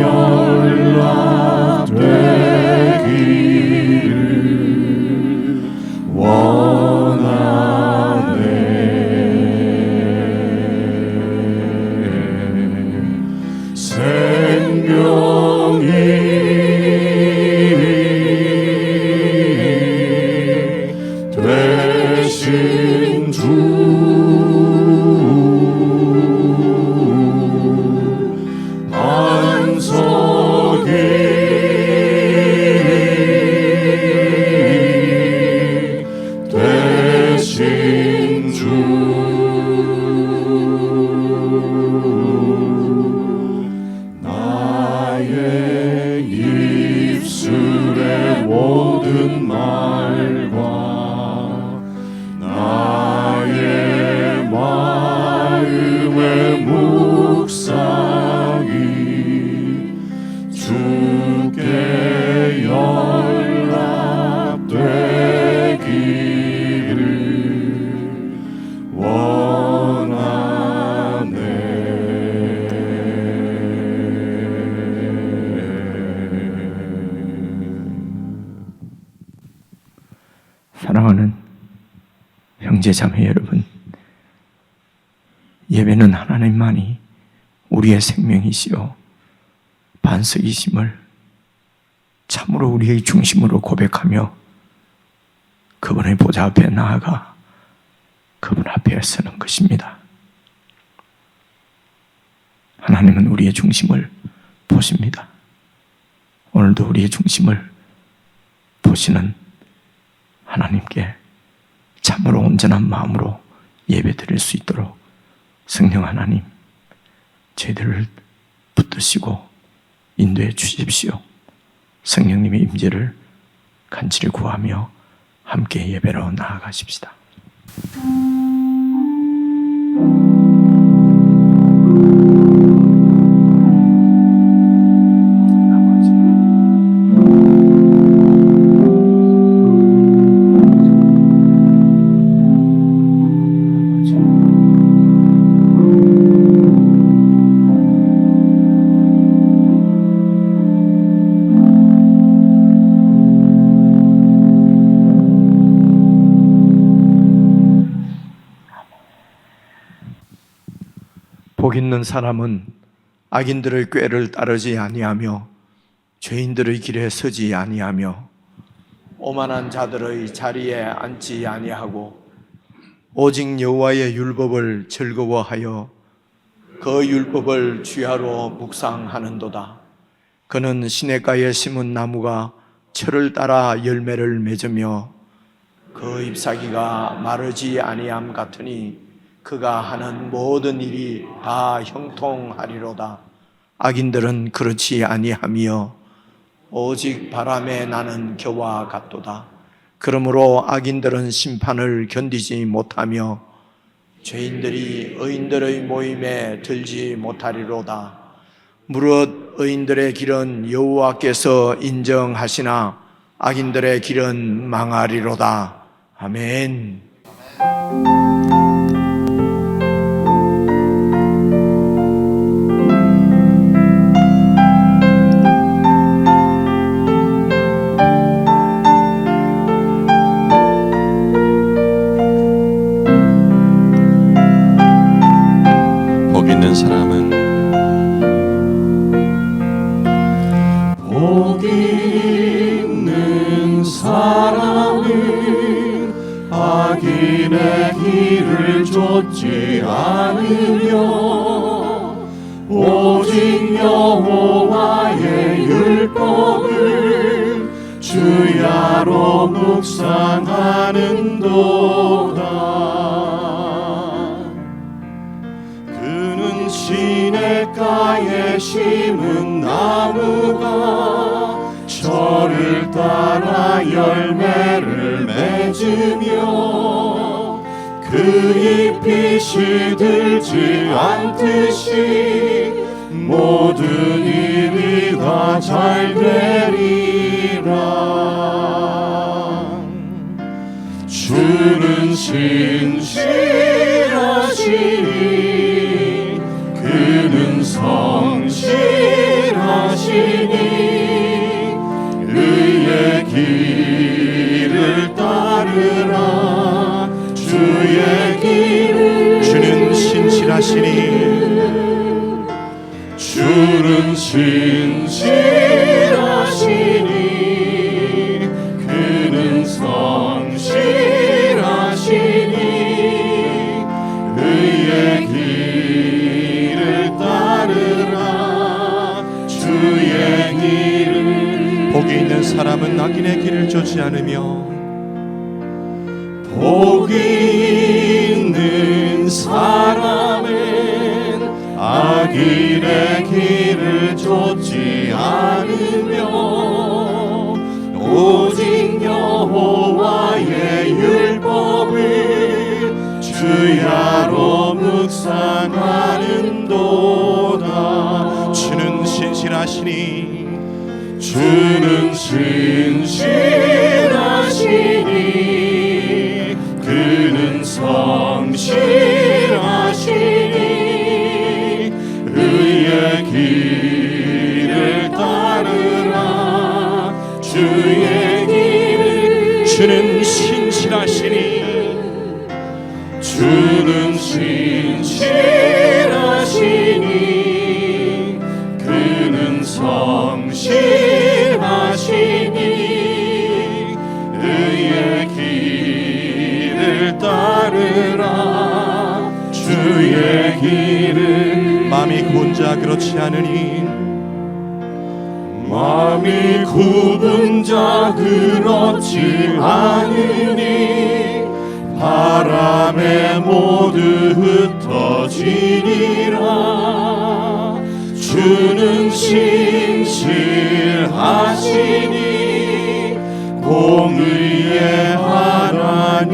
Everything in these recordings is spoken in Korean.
연락되기를 원하네. 생명이 되신 주 나의 입술의 모든 말과 나의 마음의 묵상이 주께 연락되기를 원하네. 사랑하는 형제자매 여러분, 예배는 하나님만이 우리의 생명이시요 반석이심을 참으로 우리의 중심으로 고백하며 그분의 보좌 앞에 나아가 그분 앞에 서는 것입니다. 하나님은 우리의 중심을 보십니다. 오늘도 우리의 중심을 보시는 하나님께 참으로 온전한 마음으로 예배드릴 수 있도록 성령 하나님, 저희들을 붙드시고 인도해 주십시오. 성령님의 임재를 간절히 구하며 함께 예배로 나아가십시다. 복 있는 사람은 악인들의 꾀를 따르지 아니하며 죄인들의 길에 서지 아니하며 오만한 자들의 자리에 앉지 아니하고 오직 여호와의 율법을 즐거워하여 그 율법을 주야로 묵상하는도다. 그는 시냇가에 심은 나무가 철을 따라 열매를 맺으며 그 잎사귀가 마르지 아니함 같으니 그가 하는 모든 일이 다 형통하리로다. 악인들은 그렇지 아니하며 오직 바람에 나는 겨와 같도다. 그러므로 악인들은 심판을 견디지 못하며 죄인들이 의인들의 모임에 들지 못하리로다. 무릇 의인들의 길은 여호와께서 인정하시나 악인들의 길은 망하리로다. 아멘. 사람은 복 있는 사람은 악인의 길을 쫓지 않으며 오직 여호와의 율법을 주야로 묵상하는도다. 시냇가에 심은 나무가 철을 따라 열매를 맺으며 그 잎이 시들지 않듯이 모든 일이 다 잘 되리라. 주는 신실하시니 그는 성실하시니 신실하시니 주는 신실하시니 그는 성실하시니 의의 길을 따르라 주의 길을 복이 있는 사람은 악인의 길을 쫓지 않으며 복이 있는 사람은 악인의 길을 쫓지 않으며 오직 여호와의 율법을 주야로 묵상하는도다. 주는 신실하시니 주는 신실하시니 그는 성실하시니 의의 길을 따르라 주의 길을 주는 신실하시니 주는 신실하시니 그는 성실하시니 의의 길을 따르라 주의 길을 마음이 굽은 자 그렇지 않으니 마음이 굽은 자 그렇지 않으니 바람에 모두 흩어지리라 주는 신실하시니 공의의 하나님이시라.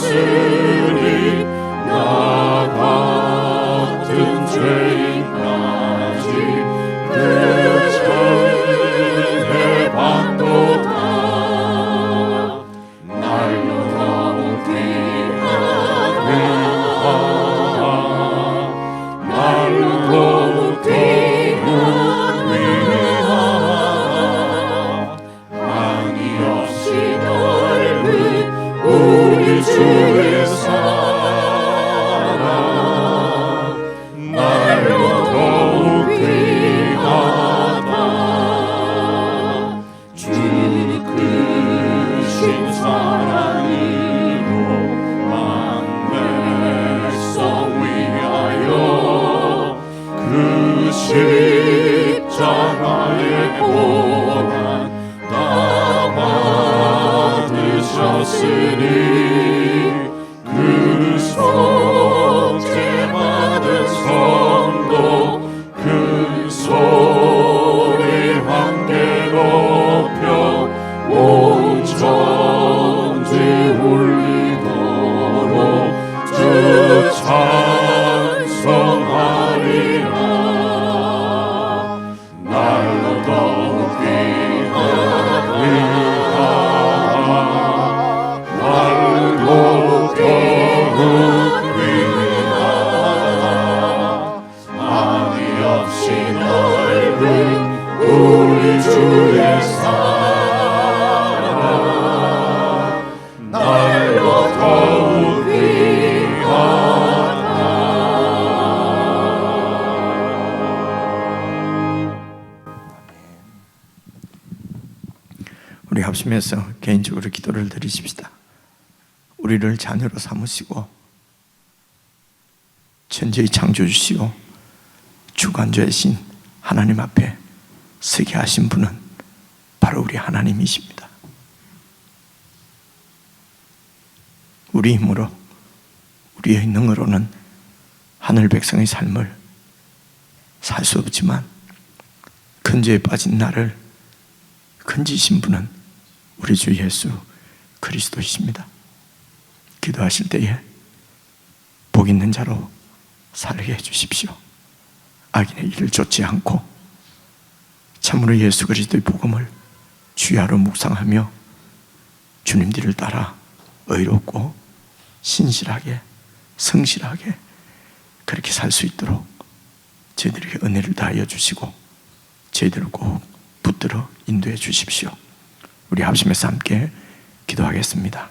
주셨으니 나 같은 죄인까지 그 천의 받도다. 날로 더욱 귀하다. 날로 더욱 귀하다. 많이 없이 넓은 우리 주의 사랑 날로 더욱 귀하다. 주 크신 사랑으로 만백성 위하여 그 십자가의 고난 다 받으셨으니 그 속죄받은 성도 그 소리 함께 높여 합심해서 개인적으로 기도를 드리십시다. 우리를 자녀로 삼으시고 천지의 창조주시오 주관자이신 하나님 앞에 서게 하신 분은 바로 우리 하나님이십니다. 우리 힘으로, 우리의 능으로는 하늘 백성의 삶을 살 수 없지만 큰 죄에 빠진 나를 건지신 분은 우리 주 예수 그리스도이십니다. 기도하실 때에 복 있는 자로 살게 해주십시오. 악인의 길을 쫓지 않고 참으로 예수 그리스도의 복음을 주야로 묵상하며 주님 뒤를 따라 의롭고 신실하게 성실하게 그렇게 살 수 있도록 저희들에게 은혜를 다하여 주시고 저희들을 꼭 붙들어 인도해 주십시오. 우리 합심해서 함께 기도하겠습니다.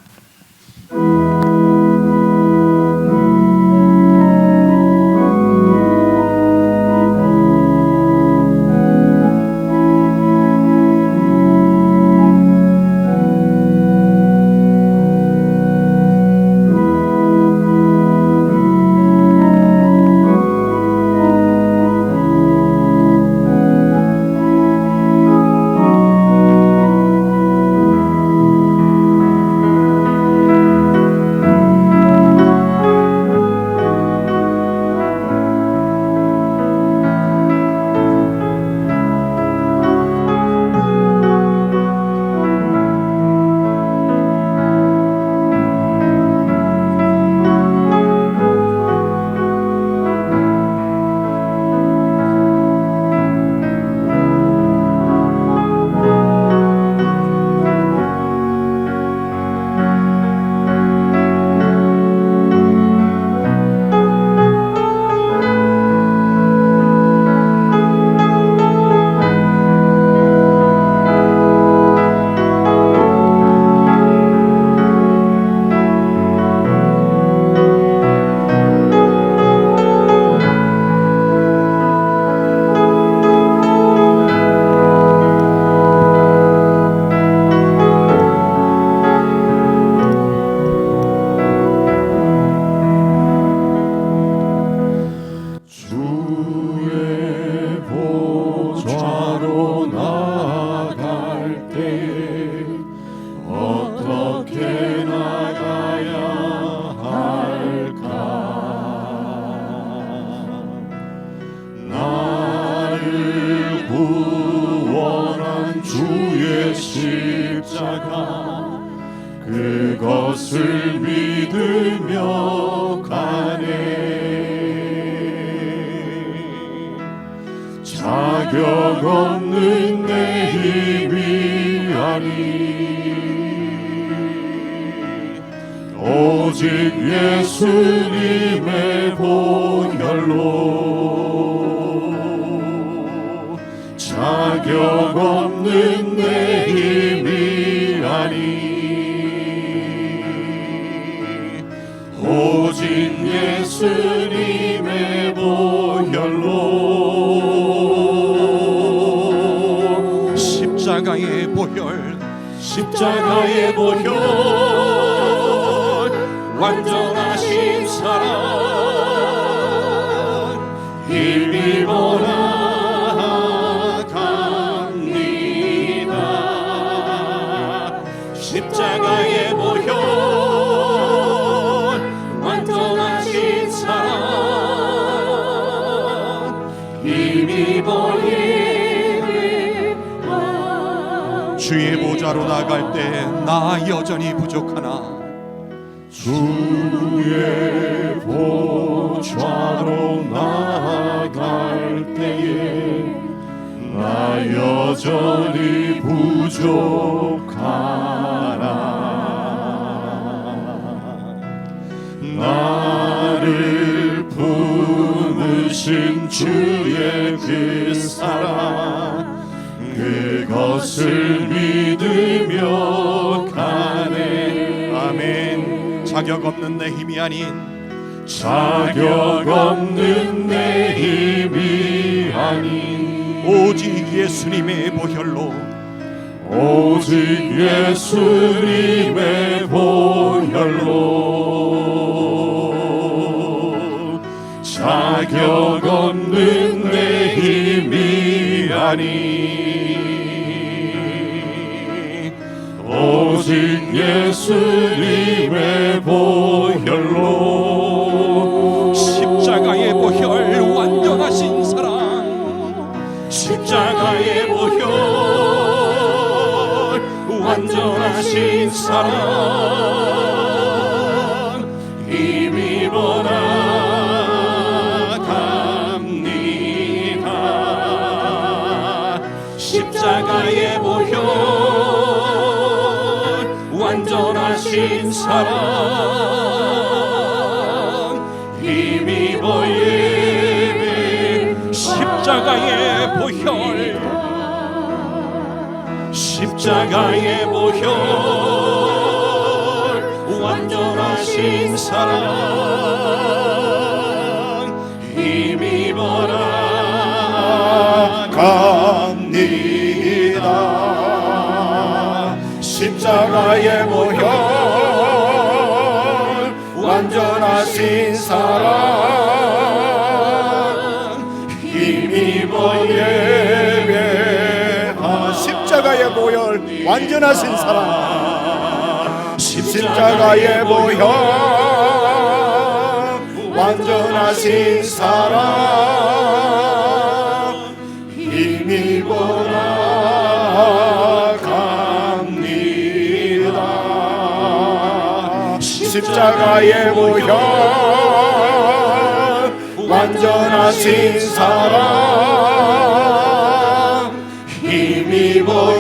그것을 믿으며 가네. 자격 없는 내 힘이 아니 오직 예수님의 보혈로 자격 없는 내 힘이 아니 오직 예수님의 보혈로 십자가의 보혈 십자가의 보혈 완전하신 사랑 힘입어 나갑니다. 십자가의 보혈 완전하신 사랑 힘입어 주의 보좌로 나갈 때 나 여전히 부족하나 주의 보좌로 나갈 때에 나 여전히 부족하나 나를 품으신 주의 그 사랑 그것을 믿으며 가네. 아멘. 자격 없는 내 힘이 아닌 자격 없는 내 힘이 아닌 오직 예수님의 보혈로 오직 예수님의 보혈로 자격 없는 내 힘이 아니 오직 예수님의 보혈로 십자가의 보혈 완전하신 사랑 십자가의 보혈 완전하신 사랑 힘입어라 갑니다 십자가의 보혈 완전하신 사랑 힘입어 예배 십자가의 보혈 십자가의 보혈 완전하신 사랑 힘입어라 갑니다 십자가의 보혈 완전하신 사랑 힘입어 예배하 십자가의 보혈 완전하신 사랑 십자가의 보혈 완전하신 사랑 힘입어라 갑니다 십자가의 보혈 완전하신 사랑 힘입어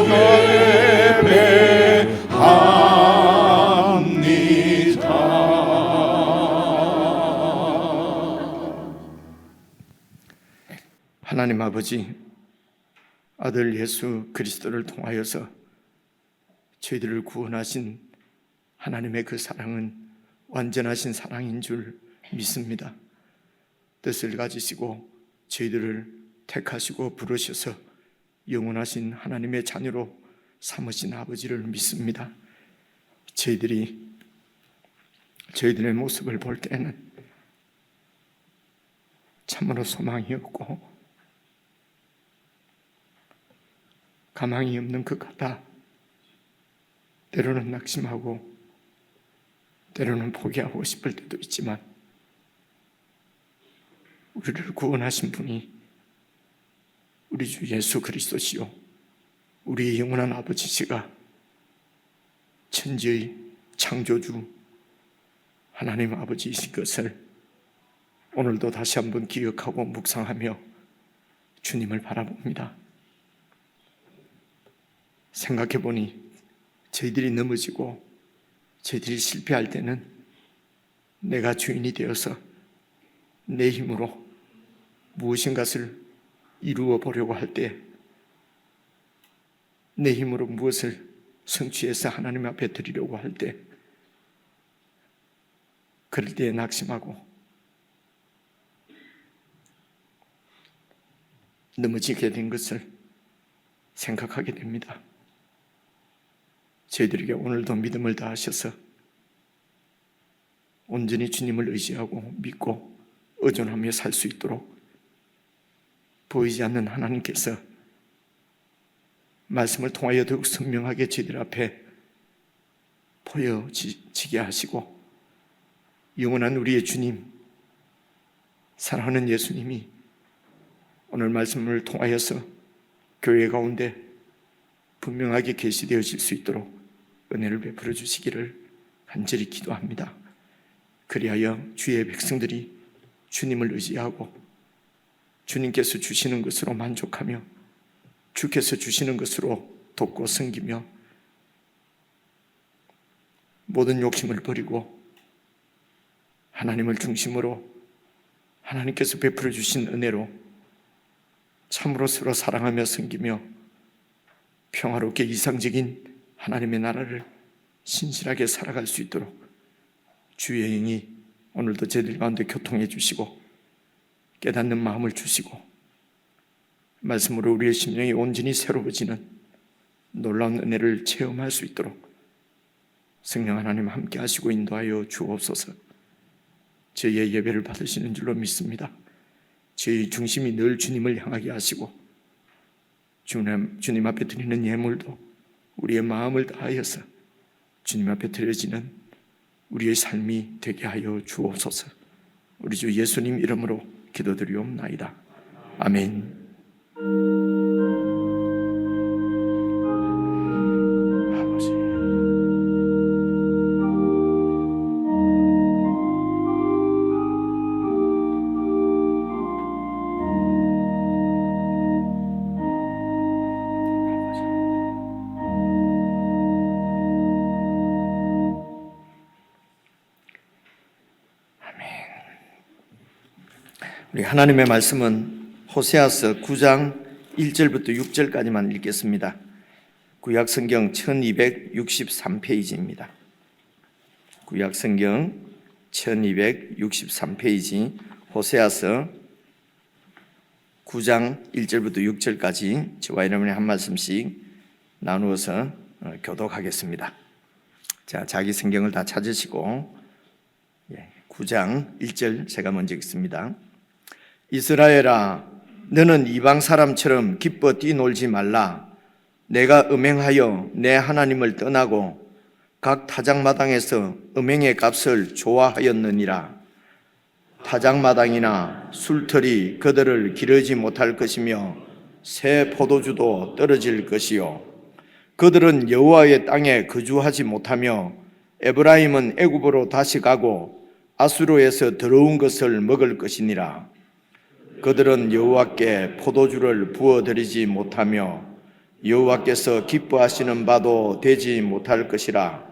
하나님 아버지, 아들 예수 그리스도를 통하여서 저희들을 구원하신 하나님의 그 사랑은 완전하신 사랑인 줄 믿습니다. 뜻을 가지시고 저희들을 택하시고 부르셔서 영원하신 하나님의 자녀로 삼으신 아버지를 믿습니다. 저희들의 모습을 볼 때는 참으로 소망이 없고 가망이 없는 것 같아 때로는 낙심하고 때로는 포기하고 싶을 때도 있지만 우리를 구원하신 분이 우리 주 예수 그리스도시요 우리의 영원한 아버지시가 천지의 창조주 하나님 아버지이신 것을 오늘도 다시 한번 기억하고 묵상하며 주님을 바라봅니다. 생각해보니 저희들이 넘어지고 저희들이 실패할 때는 내가 주인이 되어서 내 힘으로 무엇인가를 이루어 보려고 할 때, 내 힘으로 무엇을 성취해서 하나님 앞에 드리려고 할 때, 그럴 때에 낙심하고 넘어지게 된 것을 생각하게 됩니다. 저희들에게 오늘도 믿음을 다하셔서 온전히 주님을 의지하고 믿고 의존하며 살 수 있도록 보이지 않는 하나님께서 말씀을 통하여 더욱 선명하게 저희들 앞에 보여지게 하시고 영원한 우리의 주님, 사랑하는 예수님이 오늘 말씀을 통하여서 교회 가운데 분명하게 계시되어질 수 있도록 은혜를 베풀어 주시기를 간절히 기도합니다. 그리하여 주의 백성들이 주님을 의지하고 주님께서 주시는 것으로 만족하며 주께서 주시는 것으로 돕고 섬기며 모든 욕심을 버리고 하나님을 중심으로 하나님께서 베풀어 주신 은혜로 참으로 서로 사랑하며 섬기며 평화롭게 이상적인 하나님의 나라를 신실하게 살아갈 수 있도록 주의 영이 오늘도 저희들 가운데 교통해 주시고 깨닫는 마음을 주시고 말씀으로 우리의 심령이 온전히 새로워지는 놀라운 은혜를 체험할 수 있도록 성령 하나님 함께 하시고 인도하여 주옵소서. 저희의 예배를 받으시는 줄로 믿습니다. 저희 중심이 늘 주님을 향하게 하시고 주님 앞에 드리는 예물도 우리의 마음을 다하여서 주님 앞에 드려지는 우리의 삶이 되게 하여 주옵소서. 우리 주 예수님 이름으로 기도드리옵나이다. 아멘. 아버지, 우리 하나님의 말씀은 호세아서 9장 1절부터 6절까지만 읽겠습니다. 구약성경 1263페이지입니다. 구약성경 1263페이지 호세아서 9장 1절부터 6절까지 저와 여러분이 한 말씀씩 나누어서 교독하겠습니다. 자, 자기 성경을 다 찾으시고 9장 1절 제가 먼저 읽습니다. 이스라엘아, 너는 이방 사람처럼 기뻐 뛰놀지 말라. 내가 음행하여 내 하나님을 떠나고 각 타작마당에서 음행의 값을 좋아하였느니라. 타작마당이나 술터리 그들을 기르지 못할 것이며 새 포도주도 떨어질 것이요 그들은 여호와의 땅에 거주하지 못하며 에브라임은 애굽으로 다시 가고 아수르에서 더러운 것을 먹을 것이니라. 그들은 여호와께 포도주를 부어드리지 못하며 여호와께서 기뻐하시는 바도 되지 못할 것이라.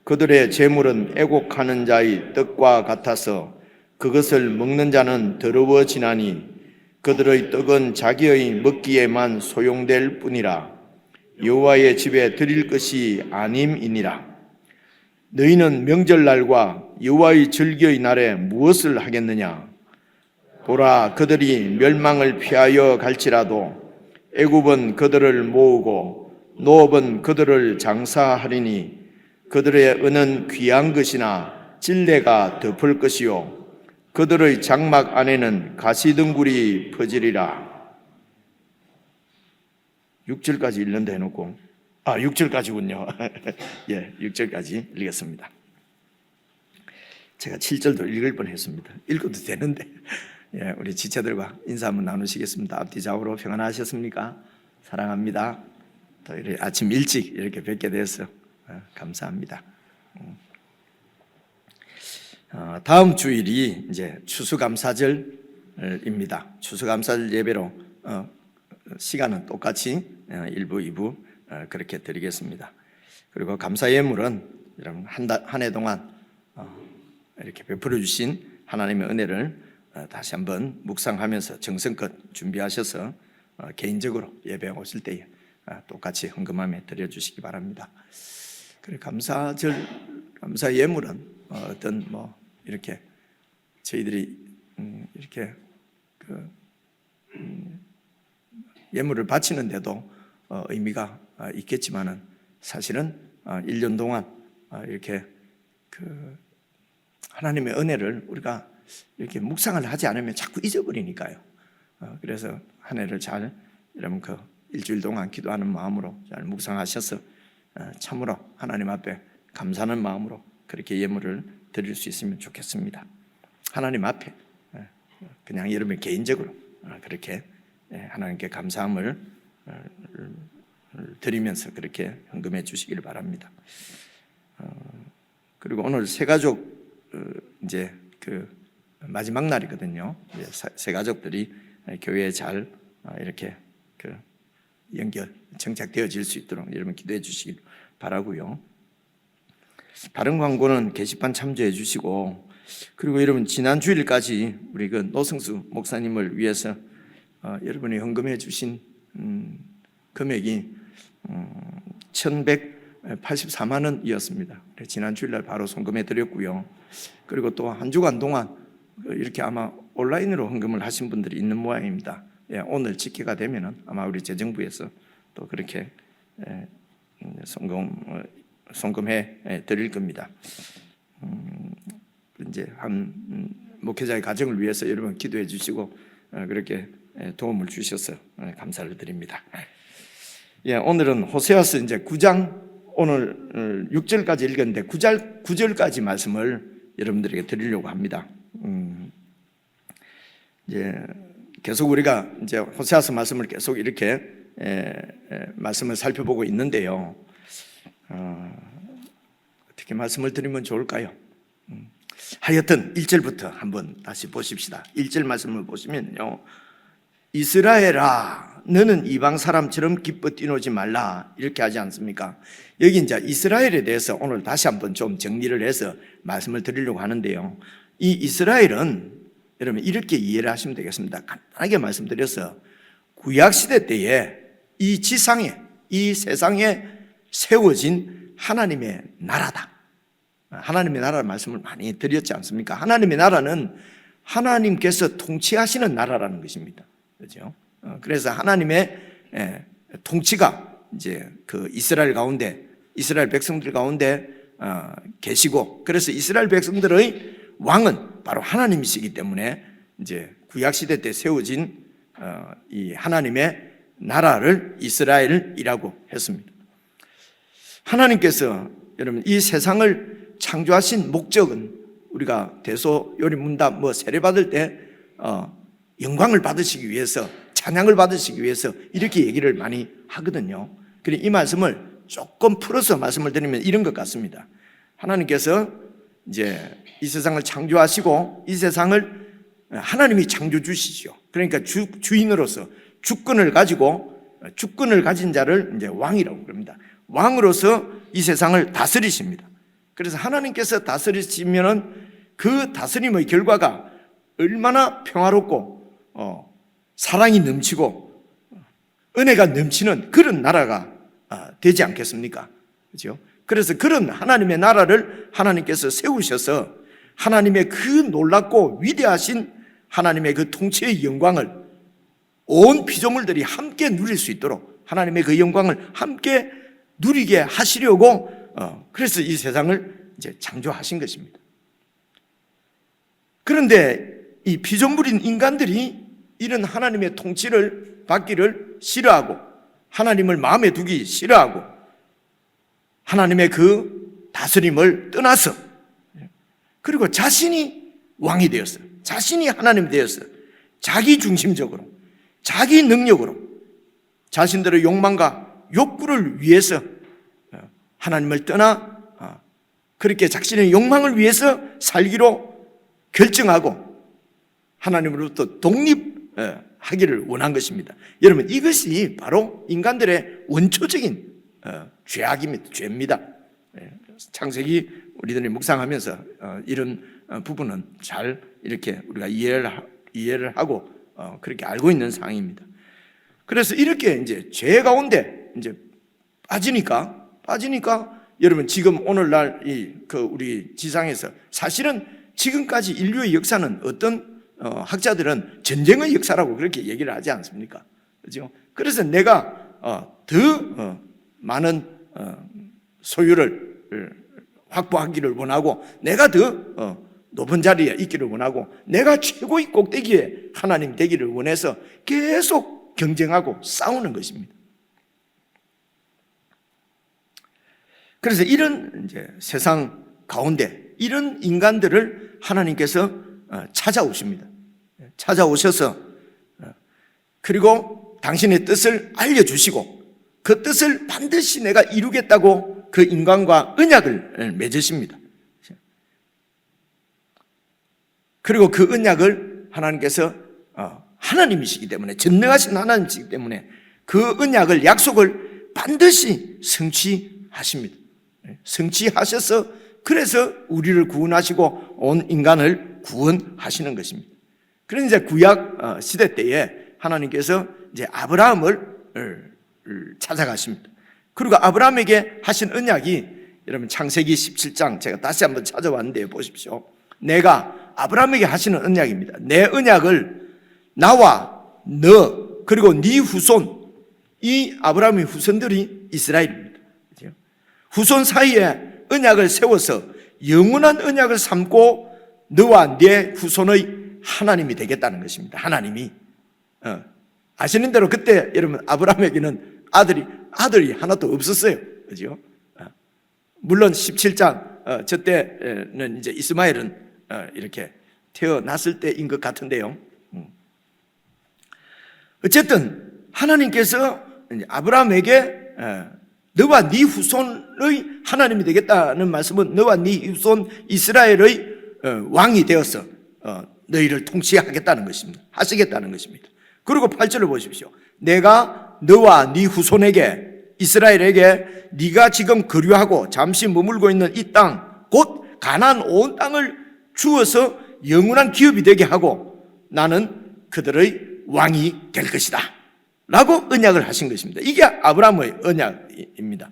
그들의 재물은 애곡하는 자의 떡과 같아서 그것을 먹는 자는 더러워지나니 그들의 떡은 자기의 먹기에만 소용될 뿐이라. 여호와의 집에 드릴 것이 아님이니라. 너희는 명절날과 여호와의 절기의 날에 무엇을 하겠느냐? 보라, 그들이 멸망을 피하여 갈지라도 애굽은 그들을 모으고 노업은 그들을 장사하리니 그들의 은은 귀한 것이나 찔레가 덮을 것이요 그들의 장막 안에는 가시등굴이 퍼지리라. 6절까지 읽는다 해놓고 6절까지군요. 6절까지 읽겠습니다. 제가 7절도 읽을 뻔했습니다. 읽어도 되는데 우리 지체들과 인사 한번 나누시겠습니다. 앞뒤 좌우로 평안하셨습니까? 사랑합니다. 또 아침 일찍 이렇게 뵙게 돼서 감사합니다. 다음 주일이 이제 추수감사절입니다. 추수감사절 예배로 시간은 똑같이 1부, 2부 그렇게 드리겠습니다. 그리고 감사 예물은 여러분 한 해 동안 이렇게 베풀어 주신 하나님의 은혜를 다시 한번 묵상하면서 정성껏 준비하셔서 개인적으로 예배 오실 때에 똑같이 헌금함에 드려주시기 바랍니다. 그리고 감사절, 감사 예물은 어떤 이렇게 저희들이 이렇게 예물을 바치는데도 의미가 있겠지만은 사실은 1년 동안 이렇게 하나님의 은혜를 우리가 이렇게 묵상을 하지 않으면 자꾸 잊어버리니까요. 그래서 한 해를 잘 여러분 일주일 동안 기도하는 마음으로 잘 묵상하셔서 참으로 하나님 앞에 감사하는 마음으로 그렇게 예물을 드릴 수 있으면 좋겠습니다. 하나님 앞에 그냥 여러분 개인적으로 그렇게 하나님께 감사함을 드리면서 그렇게 헌금해 주시기를 바랍니다. 그리고 오늘 새가족 이제 마지막 날이거든요. 새가족들이 교회에 잘 이렇게 정착되어질 수 있도록 여러분 기도해 주시길 바라고요. 다른 광고는 게시판 참조해 주시고, 그리고 여러분 지난 주일까지 우리 노승수 목사님을 위해서 여러분이 헌금해 주신 금액이 1,184만 원이었습니다. 지난 주일날 바로 송금해 드렸고요. 그리고 또 한 주간 동안 이렇게 아마 온라인으로 헌금을 하신 분들이 있는 모양입니다. 오늘 집계가 되면은 아마 우리 재정부에서 또 그렇게 송금해 드릴 겁니다. 이제 한 목회자의 가정을 위해서 여러분 기도해 주시고 그렇게 도움을 주셔서 감사를 드립니다. 예, 오늘은 호세아서 이제 9장 오늘 6절까지 읽었는데 9절까지 말씀을 여러분들에게 드리려고 합니다. 이제 계속 우리가 이제 호세아서 말씀을 계속 이렇게 말씀을 살펴보고 있는데요. 어떻게 말씀을 드리면 좋을까요? 하여튼 1절부터 한번 다시 보십시다. 1절 말씀을 보시면요, 이스라엘아 너는 이방 사람처럼 기뻐 뛰노지 말라 이렇게 하지 않습니까? 여기 이제 이스라엘에 대해서 오늘 다시 한번 좀 정리를 해서 말씀을 드리려고 하는데요, 이 이스라엘은 여러분 이렇게 이해를 하시면 되겠습니다. 간단하게 말씀드려서 구약시대 때에 이 지상에, 이 세상에 세워진 하나님의 나라다. 하나님의 나라는 말씀을 많이 드렸지 않습니까? 하나님의 나라는 하나님께서 통치하시는 나라라는 것입니다. 그렇죠? 그래서 하나님의 통치가 이제 그 이스라엘 가운데, 이스라엘 백성들 가운데 계시고, 그래서 이스라엘 백성들의 왕은 바로 하나님이시기 때문에 이제 구약 시대 때 세워진 이 하나님의 나라를 이스라엘이라고 했습니다. 하나님께서 여러분 이 세상을 창조하신 목적은 우리가 대소요리문답 세례받을 때 영광을 받으시기 위해서, 찬양을 받으시기 위해서 이렇게 얘기를 많이 하거든요. 그래서 이 말씀을 조금 풀어서 말씀을 드리면 이런 것 같습니다. 하나님께서 이제 이 세상을 창조하시고 이 세상을 하나님이 창조주시죠. 그러니까 주인으로서 주권을 가진 자를 이제 왕이라고 그럽니다. 왕으로서 이 세상을 다스리십니다. 그래서 하나님께서 다스리시면은 그 다스림의 결과가 얼마나 평화롭고 사랑이 넘치고 은혜가 넘치는 그런 나라가 되지 않겠습니까? 그렇죠? 그래서 그런 하나님의 나라를 하나님께서 세우셔서 하나님의 그 놀랍고 위대하신 하나님의 그 통치의 영광을 온 피조물들이 함께 누릴 수 있도록 하나님의 그 영광을 함께 누리게 하시려고 그래서 이 세상을 이제 창조하신 것입니다. 그런데 이 피조물인 인간들이 이런 하나님의 통치를 받기를 싫어하고 하나님을 마음에 두기 싫어하고 하나님의 그 다스림을 떠나서 그리고 자신이 왕이 되었어요. 자신이 하나님 되었어요. 자기 중심적으로 자기 능력으로 자신들의 욕망과 욕구를 위해서 하나님을 떠나 그렇게 자신의 욕망을 위해서 살기로 결정하고 하나님으로부터 독립하기를 원한 것입니다. 여러분 이것이 바로 인간들의 원초적인 죄입니다. 창세기 우리들이 묵상하면서 이런 부분은 잘 이렇게 우리가 이해를 하고 그렇게 알고 있는 상황입니다. 그래서 이렇게 이제 죄 가운데 이제 빠지니까 여러분 지금 오늘날 우리 지상에서 사실은 지금까지 인류의 역사는 어떤 학자들은 전쟁의 역사라고 그렇게 얘기를 하지 않습니까? 그렇죠? 그래서 내가 더 많은 소유를 확보하기를 원하고 내가 더 높은 자리에 있기를 원하고 내가 최고의 꼭대기에 하나님 되기를 원해서 계속 경쟁하고 싸우는 것입니다. 그래서 이런 이제 세상 가운데 이런 인간들을 하나님께서 찾아오십니다. 찾아오셔서 그리고 당신의 뜻을 알려주시고 그 뜻을 반드시 내가 이루겠다고 그 인간과 언약을 맺으십니다. 그리고 그 언약을 하나님께서 하나님이시기 때문에 전능하신 하나님이시기 때문에 그 언약을 약속을 반드시 성취하십니다. 성취하셔서 그래서 우리를 구원하시고 온 인간을 구원하시는 것입니다. 그런데 이제 구약 시대 때에 하나님께서 이제 아브라함을 찾아가십니다. 그리고 아브라함에게 하신 언약이 여러분 창세기 17장 제가 다시 한번 찾아왔는데 보십시오. 내가 아브라함에게 하시는 언약입니다. 내 언약을 나와 너 그리고 네 후손 이 아브라함의 후손들이 이스라엘입니다. 후손 사이에 언약을 세워서 영원한 언약을 삼고 너와 네 후손의 하나님이 되겠다는 것입니다. 하나님이 아시는 대로 그때 여러분 아브라함에게는 아들이 하나도 없었어요. 그죠? 물론 17장 저 때는 이제 이스마엘은 이렇게 태어났을 때인 것 같은데요. 어쨌든 하나님께서 아브라함에게 너와 네 후손의 하나님이 되겠다는 말씀은 너와 네 후손 이스라엘의 왕이 되어서 너희를 통치하겠다는 것입니다. 하시겠다는 것입니다. 그리고 8절을 보십시오. 내가 너와 네 후손에게 이스라엘에게 네가 지금 거류하고 잠시 머물고 있는 이 땅 곧 가나안 온 땅을 주어서 영원한 기업이 되게 하고 나는 그들의 왕이 될 것이다 라고 언약을 하신 것입니다. 이게 아브라함의 언약입니다.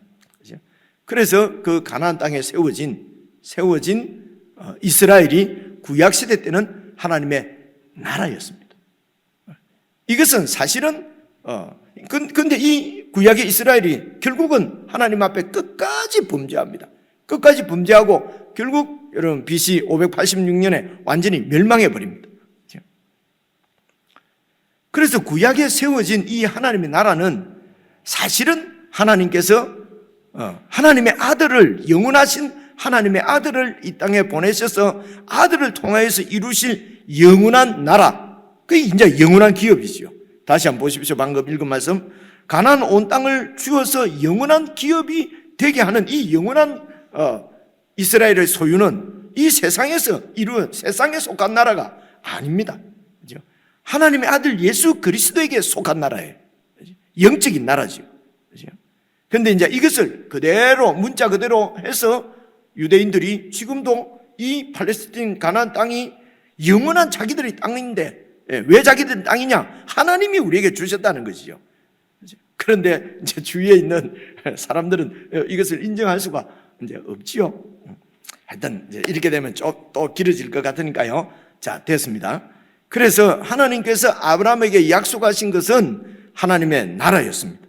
그래서 그 가나안 땅에 세워진 이스라엘이 구약시대 때는 하나님의 나라였습니다. 이것은 사실은 근데 이 구약의 이스라엘이 결국은 하나님 앞에 끝까지 범죄합니다. 끝까지 범죄하고 결국 여러분 BC 586년에 완전히 멸망해 버립니다. 그래서 구약에 세워진 이 하나님의 나라는 사실은 하나님께서 하나님의 아들을 영원하신 하나님의 아들을 이 땅에 보내셔서 아들을 통하여서 이루실 영원한 나라, 그게 이제 영원한 기업이죠. 다시 한번 보십시오. 방금 읽은 말씀. 가나안 온 땅을 주어서 영원한 기업이 되게 하는 이 영원한 이스라엘의 소유는 이 세상에서 이루어진 세상에 속한 나라가 아닙니다. 그죠? 하나님의 아들 예수 그리스도에게 속한 나라예요. 영적인 나라죠. 그런데 이제 이것을 그대로 문자 그대로 해서 유대인들이 지금도 이 팔레스틴 가나안 땅이 영원한 자기들의 땅인데 왜 자기들 땅이냐? 하나님이 우리에게 주셨다는 것이죠. 그런데 이제 주위에 있는 사람들은 이것을 인정할 수가 이제 없지요. 하여튼 이제 이렇게 되면 또 길어질 것 같으니까요. 자, 됐습니다. 그래서 하나님께서 아브라함에게 약속하신 것은 하나님의 나라였습니다.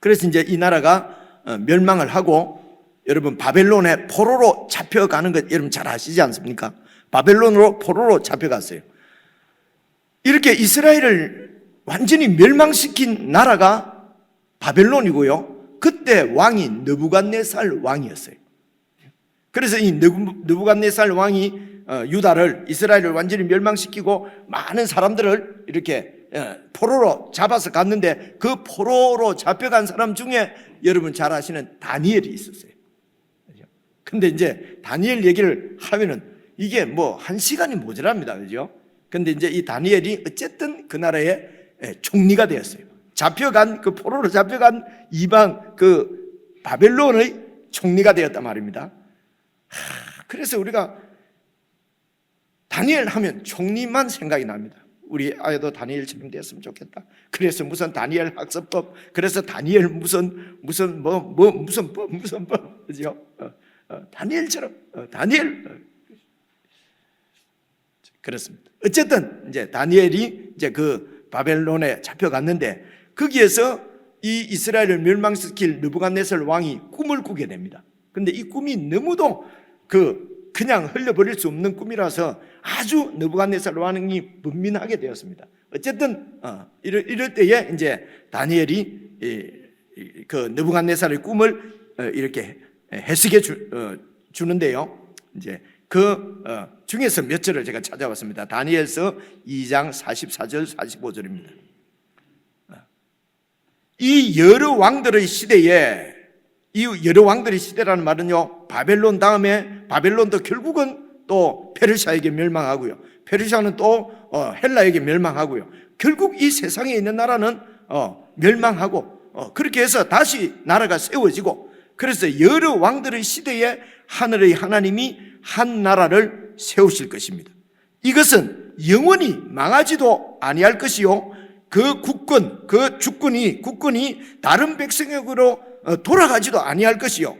그래서 이제 이 나라가 멸망을 하고 여러분 바벨론의 포로로 잡혀가는 것 여러분 잘 아시지 않습니까? 바벨론으로 포로로 잡혀갔어요. 이렇게 이스라엘을 완전히 멸망시킨 나라가 바벨론이고요. 그때 왕이 느부갓네살 왕이었어요. 그래서 이 느부갓네살 왕이 유다를 이스라엘을 완전히 멸망시키고 많은 사람들을 이렇게 포로로 잡아서 갔는데 그 포로로 잡혀간 사람 중에 여러분 잘 아시는 다니엘이 있었어요. 근데 이제 다니엘 얘기를 하면은 이게 뭐 한 시간이 모자랍니다. 그죠? 근데 이제 이 다니엘이 어쨌든 그 나라의 총리가 되었어요. 그 포로로 잡혀간 이방 그 바벨론의 총리가 되었단 말입니다. 그래서 우리가 다니엘 하면 총리만 생각이 납니다. 우리 아이도 다니엘처럼 됐으면 좋겠다. 그래서 무슨 다니엘 학습법, 그래서 다니엘 무슨 법, 그죠? 다니엘처럼, 다니엘. 그렇습니다. 어쨌든, 이제 다니엘이 이제 그 바벨론에 잡혀갔는데, 거기에서 이 이스라엘을 멸망시킬 느부갓네살 왕이 꿈을 꾸게 됩니다. 근데 이 꿈이 너무도 그냥 흘려버릴 수 없는 꿈이라서 아주 느부갓네살 왕이 분민하게 되었습니다. 어쨌든, 이럴 때에 이제 다니엘이 그 느부갓네살의 꿈을 이렇게 해석해 주는데요. 이제 그 중에서 몇 절을 제가 찾아봤습니다. 다니엘서 2장 44절 45절입니다. 이 여러 왕들의 시대에 이 여러 왕들의 시대라는 말은요, 바벨론 다음에 바벨론도 결국은 또 페르시아에게 멸망하고요, 페르시아는 또 헬라에게 멸망하고요, 결국 이 세상에 있는 나라는 멸망하고 그렇게 해서 다시 나라가 세워지고, 그래서 여러 왕들의 시대에 하늘의 하나님이 한 나라를 세우실 것입니다. 이것은 영원히 망하지도 아니할 것이요, 그 국권, 그 국권이 다른 백성에게로 돌아가지도 아니할 것이요,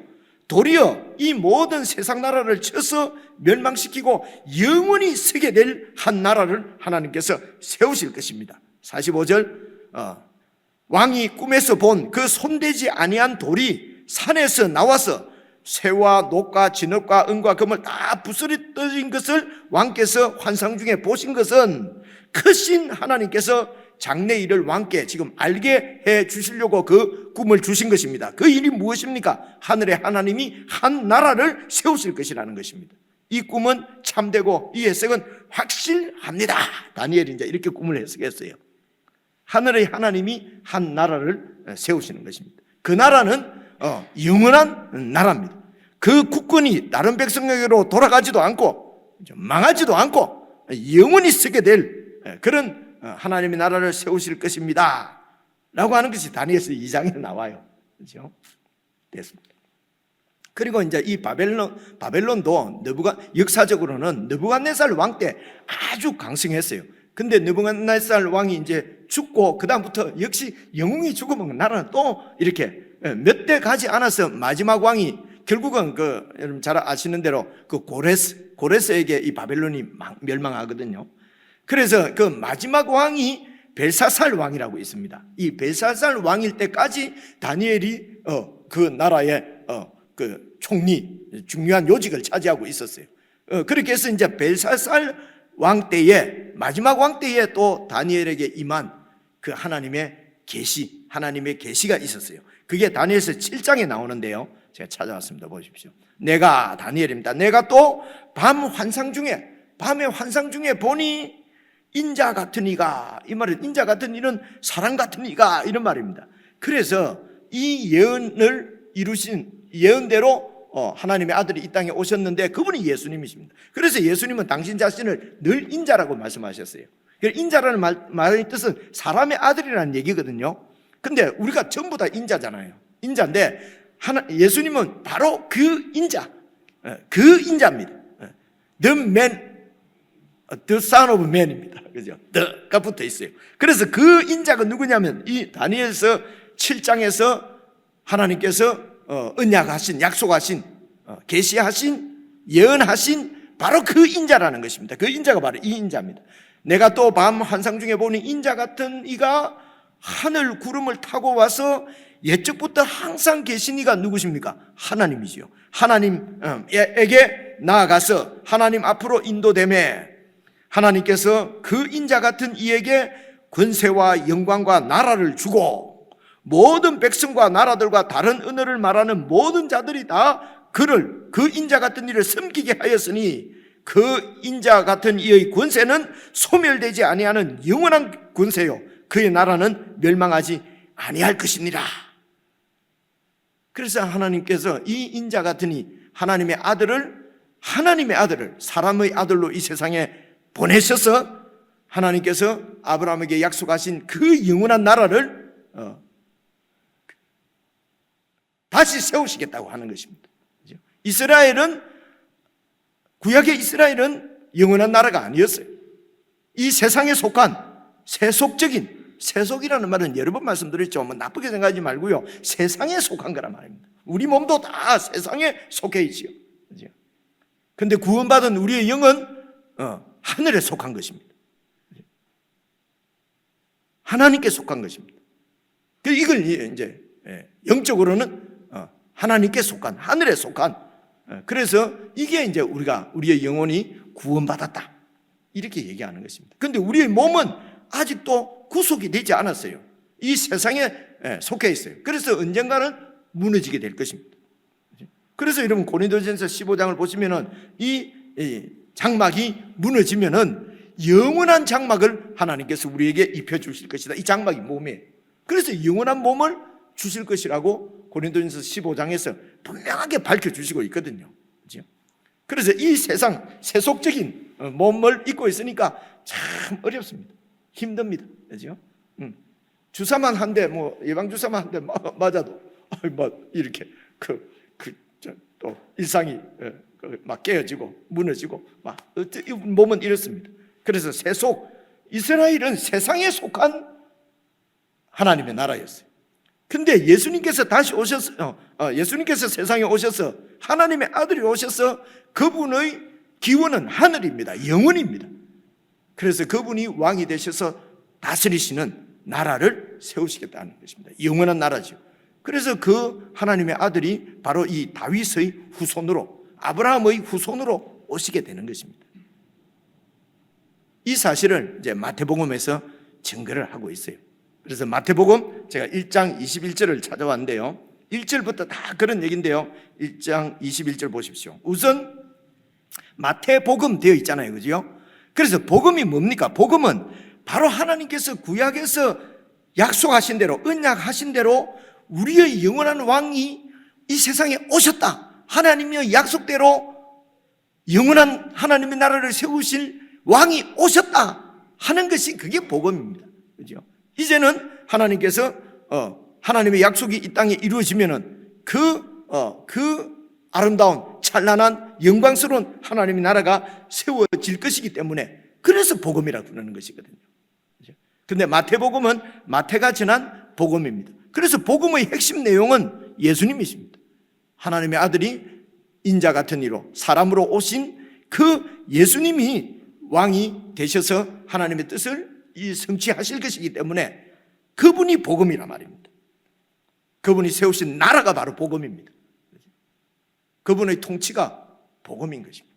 도리어 이 모든 세상 나라를 쳐서 멸망시키고 영원히 서게 될 한 나라를 하나님께서 세우실 것입니다. 45절 왕이 꿈에서 본 그 손대지 아니한 돌이 산에서 나와서 새와 녹과 진흙과 은과 금을 다 부스러뜨린 것을 왕께서 환상 중에 보신 것은 크신 하나님께서 장래일을 왕께 지금 알게 해 주시려고 그 꿈을 주신 것입니다. 그 일이 무엇입니까? 하늘의 하나님이 한 나라를 세우실 것이라는 것입니다. 이 꿈은 참되고 이 해석은 확실합니다. 다니엘이 이제 이렇게 꿈을 해석했어요. 하늘의 하나님이 한 나라를 세우시는 것입니다. 그 나라는 영원한 나라입니다. 그 국권이 다른 백성에게로 돌아가지도 않고 망하지도 않고 영원히 서게 될 그런 하나님의 나라를 세우실 것입니다 라고 하는 것이 다니엘서 2장에 나와요. 그렇죠? 됐습니다. 그리고 이제 이 바벨론도 역사적으로는 느부갓네살 왕 때 아주 강성했어요. 근데 느부갓네살 왕이 이제 죽고 그다음부터 역시 영웅이 죽으면 나라는 또 이렇게 몇 대 가지 않아서 마지막 왕이 결국은 여러분 잘 아시는 대로 고레스에게 이 바벨론이 멸망하거든요. 그래서 그 마지막 왕이 벨사살 왕이라고 있습니다. 이 벨사살 왕일 때까지 다니엘이 그 나라의 그 총리 중요한 요직을 차지하고 있었어요. 그렇게 해서 이제 벨사살 왕 때에 마지막 왕 때에 또 다니엘에게 임한 그 하나님의 계시가 있었어요. 그게 다니엘서 7장에 나오는데요. 제가 찾아왔습니다. 보십시오. 내가 다니엘입니다. 내가 또 밤의 환상 중에 보니 인자 같은 이가, 이 말은 인자 같은 이는 사람 같은 이가 이런 말입니다. 그래서 이 예언을 이루신 예언대로 하나님의 아들이 이 땅에 오셨는데 그분이 예수님이십니다. 그래서 예수님은 당신 자신을 늘 인자라고 말씀하셨어요. 인자라는 말의 뜻은 사람의 아들이라는 얘기거든요. 근데 우리가 전부 다 인자잖아요. 인자인데 예수님은 바로 그 인자입니다. The man, the son of man입니다. 그죠? the가 붙어 있어요. 그래서 그 인자가 누구냐면 이 다니엘서 7장에서 하나님께서 언약하신, 약속하신, 계시하신, 예언하신 바로 그 인자라는 것입니다. 그 인자가 바로 이 인자입니다. 내가 또 밤 환상 중에 보니 인자 같은 이가 하늘 구름을 타고 와서 옛적부터 항상 계신 이가 누구십니까? 하나님이지요. 하나님에게 나아가서 하나님 앞으로 인도되매 하나님께서 그 인자 같은 이에게 권세와 영광과 나라를 주고 모든 백성과 나라들과 다른 언어를 말하는 모든 자들이 다 그 인자 같은 이를 섬기게 하였으니 그 인자 같은 이의 권세는 소멸되지 아니하는 영원한 권세요. 그의 나라는 멸망하지 아니할 것입니다. 그래서 하나님께서 이 인자 같은 이 하나님의 아들을 사람의 아들로 이 세상에 보내셔서 하나님께서 아브라함에게 약속하신 그 영원한 나라를 다시 세우시겠다고 하는 것입니다. 구약의 이스라엘은 영원한 나라가 아니었어요. 이 세상에 속한 세속이라는 말은 여러 번 말씀드렸죠. 나쁘게 생각하지 말고요. 세상에 속한 거란 말입니다. 우리 몸도 다 세상에 속해 있지요. 그런데 구원받은 우리의 영은 하늘에 속한 것입니다. 하나님께 속한 것입니다. 이걸 이제 영적으로는 하나님께 속한, 하늘에 속한. 그래서 이게 이제 우리의 영혼이 구원받았다 이렇게 얘기하는 것입니다. 그런데 우리의 몸은 아직도 구속이 되지 않았어요. 이 세상에 속해 있어요. 그래서 언젠가는 무너지게 될 것입니다. 그래서 여러분 고린도전서 15장을 보시면은 이 장막이 무너지면은 영원한 장막을 하나님께서 우리에게 입혀 주실 것이다. 이 장막이 몸이에요. 그래서 영원한 몸을 주실 것이라고 고린도전서 15장에서 분명하게 밝혀주시고 있거든요. 그래서 이 세상 세속적인 몸을 입고 있으니까 참 어렵습니다. 힘듭니다. 그죠? 주사만 한 대, 예방 주사만 한 대 맞아도 이렇게 또 일상이 막 깨어지고 무너지고 몸은 이렇습니다. 그래서 이스라엘은 세상에 속한 하나님의 나라였어요. 근데 예수님께서 다시 오셔서 예수님께서 세상에 오셔서 하나님의 아들이 오셔서 그분의 기원은 하늘입니다. 영원입니다. 그래서 그분이 왕이 되셔서 다스리시는 나라를 세우시겠다는 것입니다. 영원한 나라죠. 그래서 그 하나님의 아들이 바로 이 다윗의 후손으로, 아브라함의 후손으로 오시게 되는 것입니다. 이 사실을 이제 마태복음에서 증거를 하고 있어요. 그래서 마태복음 제가 1장 21절을 찾아왔는데요, 1절부터 다 그런 얘기인데요, 1장 21절 보십시오. 우선 마태복음 되어 있잖아요, 그죠? 그래서 복음이 뭡니까? 복음은 바로 하나님께서 구약에서 약속하신 대로, 언약하신 대로 우리의 영원한 왕이 이 세상에 오셨다, 하나님의 약속대로 영원한 하나님의 나라를 세우실 왕이 오셨다 하는 것이, 그게 복음입니다. 그죠? 이제는 하나님께서 하나님의 약속이 이 땅에 이루어지면은 그 아름다운 찬란한 영광스러운 하나님의 나라가 세워질 것이기 때문에, 그래서 복음이라고 부르는 것이거든요. 그런데 마태복음은 마태가 전한 복음입니다. 그래서 복음의 핵심 내용은 예수님이십니다. 하나님의 아들이 인자 같은 이로 사람으로 오신 그 예수님이 왕이 되셔서 하나님의 뜻을 성취하실 것이기 때문에 그분이 복음이란 말입니다. 그분이 세우신 나라가 바로 복음입니다. 그분의 통치가 복음인 것입니다.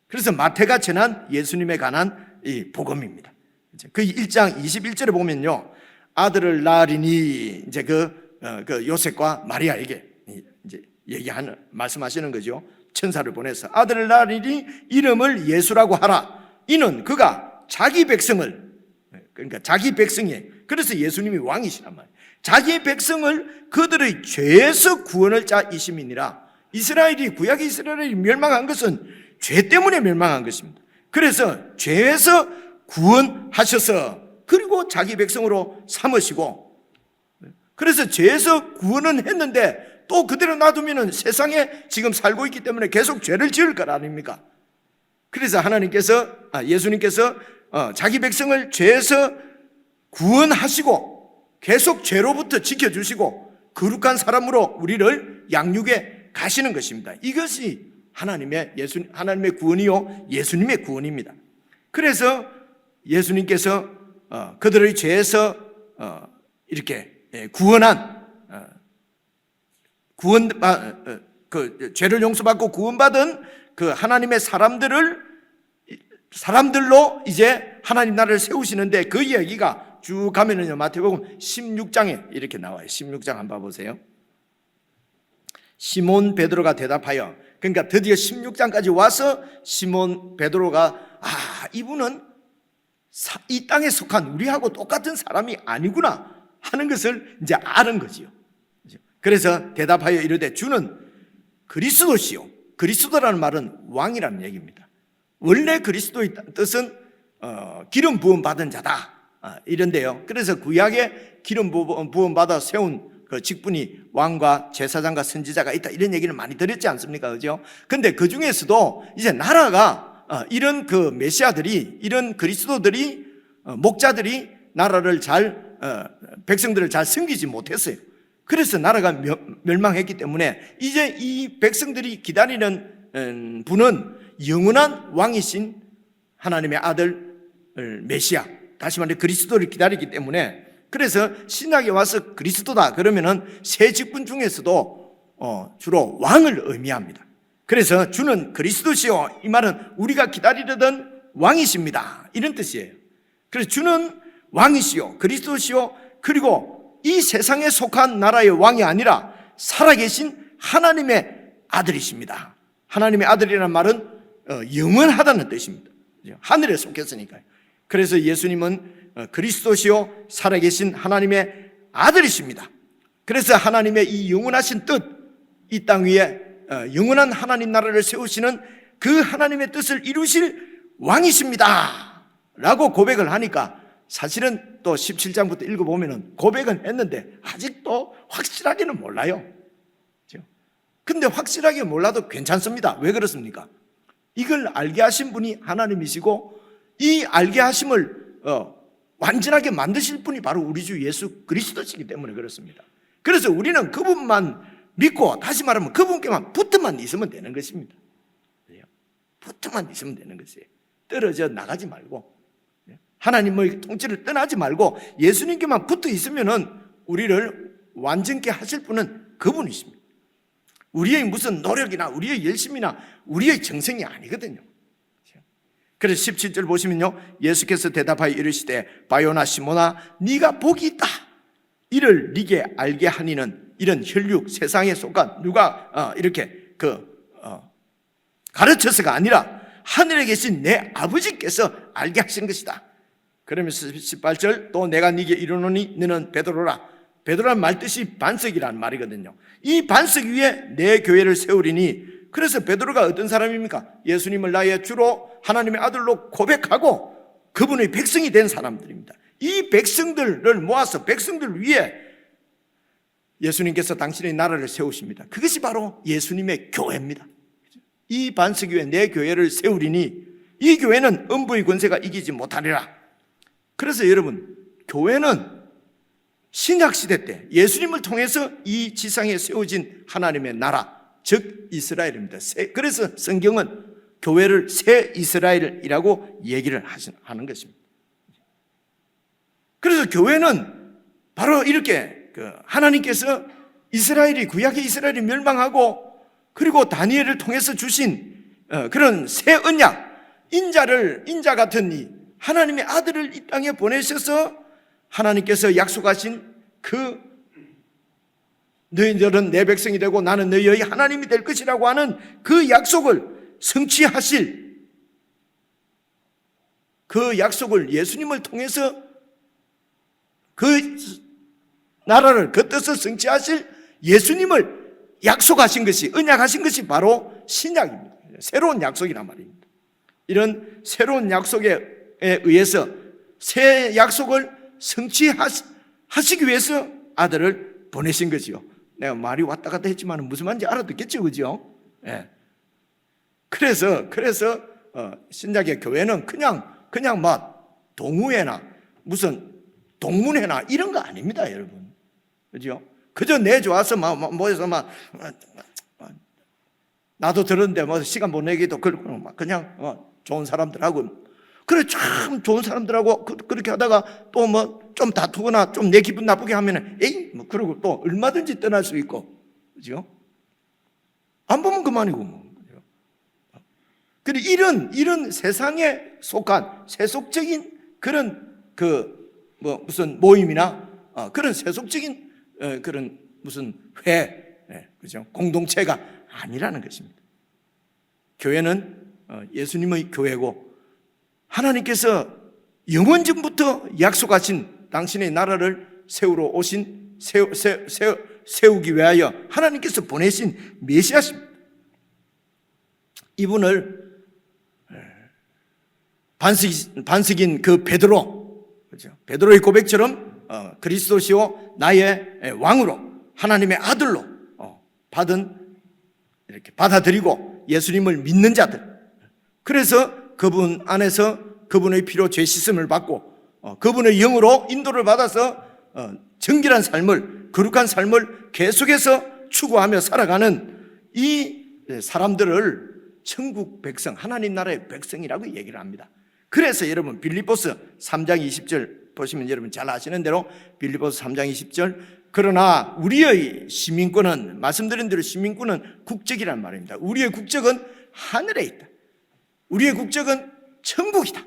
그래서 마태가 전한 예수님에 관한 이 복음입니다. 그 1장 21절에 보면요, 아들을 낳으리니, 이제 그 요셉과 마리아에게 이제 말씀하시는 거죠. 천사를 보내서 아들을 낳으리니 이름을 예수라고 하라. 이는 그가 자기 백성을, 그러니까 자기 백성이, 그래서 예수님이 왕이시란 말이에요. 자기 백성을 그들의 죄에서 구원을 자이심이니라. 구약의 이스라엘이 멸망한 것은 죄 때문에 멸망한 것입니다. 그래서 죄에서 구원하셔서, 그리고 자기 백성으로 삼으시고, 그래서 죄에서 구원은 했는데 또 그대로 놔두면 세상에 지금 살고 있기 때문에 계속 죄를 지을 것 아닙니까? 그래서 예수님께서 자기 백성을 죄에서 구원하시고 계속 죄로부터 지켜주시고 거룩한 사람으로 우리를 양육해 가시는 것입니다. 이것이 하나님의 구원이요, 예수님의 구원입니다. 그래서 예수님께서 그들의 죄에서 이렇게 죄를 용서받고 구원받은 그 하나님의 사람들로 이제 하나님 나라를 세우시는데, 그 이야기가 쭉 가면은요, 마태복음 16장에 이렇게 나와요. 16장 한번 봐보세요. 시몬 베드로가 대답하여, 그러니까 드디어 16장까지 와서 시몬 베드로가 이분은 이 땅에 속한 우리하고 똑같은 사람이 아니구나 하는 것을 이제 아는 거지요. 그래서 대답하여 이르되 주는 그리스도시요. 그리스도라는 말은 왕이라는 얘기입니다. 원래 그리스도의 뜻은 기름 부음 받은 자다 이런데요. 그래서 구약에 기름 부음 받아 세운 그 직분이 왕과 제사장과 선지자가 있다, 이런 얘기를 많이 들었지 않습니까? 그죠? 근데 그 중에서도 이제 나라가 이런 그 메시아들이, 이런 그리스도들이, 목자들이 나라를 백성들을 잘 섬기지 못했어요. 그래서 나라가 멸망했기 때문에 이제 이 백성들이 기다리는 분은 영원한 왕이신 하나님의 아들 메시아, 다시 말해 그리스도를 기다리기 때문에, 그래서 신약에 와서 그리스도다 그러면은 세 직분 중에서도 주로 왕을 의미합니다. 그래서 주는 그리스도시요, 이 말은 우리가 기다리려던 왕이십니다, 이런 뜻이에요. 그래서 주는 왕이시요, 그리스도시요, 그리고 이 세상에 속한 나라의 왕이 아니라 살아계신 하나님의 아들이십니다. 하나님의 아들이라는 말은 영원하다는 뜻입니다. 하늘에 속했으니까요. 그래서 예수님은 그리스도시요 살아계신 하나님의 아들이십니다. 그래서 하나님의 이 영원하신 뜻, 이 땅 위에 영원한 하나님 나라를 세우시는 그 하나님의 뜻을 이루실 왕이십니다 라고 고백을 하니까, 사실은 또 17장부터 읽어보면 고백은 했는데 아직도 확실하게는 몰라요. 근데 확실하게 몰라도 괜찮습니다. 왜 그렇습니까? 이걸 알게 하신 분이 하나님이시고, 이 알게 하심을 완전하게 만드실 분이 바로 우리 주 예수 그리스도시기 때문에 그렇습니다. 그래서 우리는 그분만 믿고, 다시 말하면 그분께만 붙어만 있으면 되는 것입니다. 붙어만 있으면 되는 것이에요. 떨어져 나가지 말고, 하나님의 통치를 떠나지 말고 예수님께만 붙어 있으면은 우리를 완전케 하실 분은 그분이십니다. 우리의 무슨 노력이나 우리의 열심이나 우리의 정성이 아니거든요. 그래서 17절 보시면요, 예수께서 대답하여 이르시되 바요나 시모나 네가 복이 있다. 이를 네게 알게 하니는 이런 혈육 세상에 속한 누가 이렇게 가르쳐서가 아니라 하늘에 계신 내 아버지께서 알게 하신 것이다. 그러면서 18절 또 내가 네게 이르노니 너는 베드로라. 베드로란 말 뜻이 반석이라는 말이거든요. 이 반석 위에 내 교회를 세우리니, 그래서 베드로가 어떤 사람입니까? 예수님을 나의 주로 하나님의 아들로 고백하고 그분의 백성이 된 사람들입니다. 이 백성들을 모아서 백성들 위에 예수님께서 당신의 나라를 세우십니다. 그것이 바로 예수님의 교회입니다. 이 반석 위에 내 교회를 세우리니 이 교회는 음부의 권세가 이기지 못하리라. 그래서 여러분, 교회는 신약시대 때 예수님을 통해서 이 지상에 세워진 하나님의 나라, 즉 이스라엘입니다. 그래서 성경은 교회를 새 이스라엘이라고 얘기를 하는 것입니다. 그래서 교회는 바로 이렇게 하나님께서 이스라엘이, 구약의 이스라엘이 멸망하고 그리고 다니엘을 통해서 주신 그런 새 언약, 인자 같은 이 하나님의 아들을 이 땅에 보내셔서 하나님께서 약속하신 너희들은 내 백성이 되고 나는 너희의 하나님이 될 것이라고 하는 그 약속을 성취하실, 그 약속을 예수님을 통해서 그 나라를 그 뜻을 성취하실 예수님을 약속하신 것이, 언약하신 것이 바로 신약입니다. 새로운 약속이란 말입니다. 이런 새로운 약속에 의해서 새 약속을 성취하시기 위해서 아들을 보내신 거지요. 내가 말이 왔다 갔다 했지만 무슨 말인지 알아듣겠죠, 그죠? 예. 그래서 신약의 교회는 그냥 막 동우회나 무슨 동문회나 이런 거 아닙니다, 여러분. 그죠? 그저 내 좋아서 모여서 나도 들었는데 시간 보내기도 그렇고 그냥 좋은 사람들하고, 그래 참 좋은 사람들하고 그렇게 하다가 또 좀 다투거나 좀 내 기분 나쁘게 하면은 그러고 또 얼마든지 떠날 수 있고, 그죠? 안 보면 그만이고. 그리고 이런 세상에 속한 세속적인 그런 무슨 모임이나 그런 세속적인 그런 무슨 그죠? 공동체가 아니라는 것입니다. 교회는 예수님의 교회고 하나님께서 영원전부터 약속하신 당신의 나라를 세우기 위하여 하나님께서 보내신 메시아십니다. 이분을 반석인 그 베드로, 그렇죠? 베드로의 고백처럼 그리스도시요 나의 왕으로 하나님의 아들로 이렇게 받아들이고 예수님을 믿는 자들, 그래서 그분 안에서 그분의 피로 죄 씻음을 받고 그분의 영으로 인도를 받아서 정결한 삶을, 거룩한 삶을 계속해서 추구하며 살아가는 이 사람들을 천국 백성, 하나님 나라의 백성이라고 얘기를 합니다. 그래서 여러분 빌립보서 3장 20절 보시면 여러분 잘 아시는 대로 빌립보서 3장 20절, 그러나 우리의 시민권은, 말씀드린 대로 시민권은 국적이란 말입니다. 우리의 국적은 하늘에 있다. 우리의 국적은 천국이다.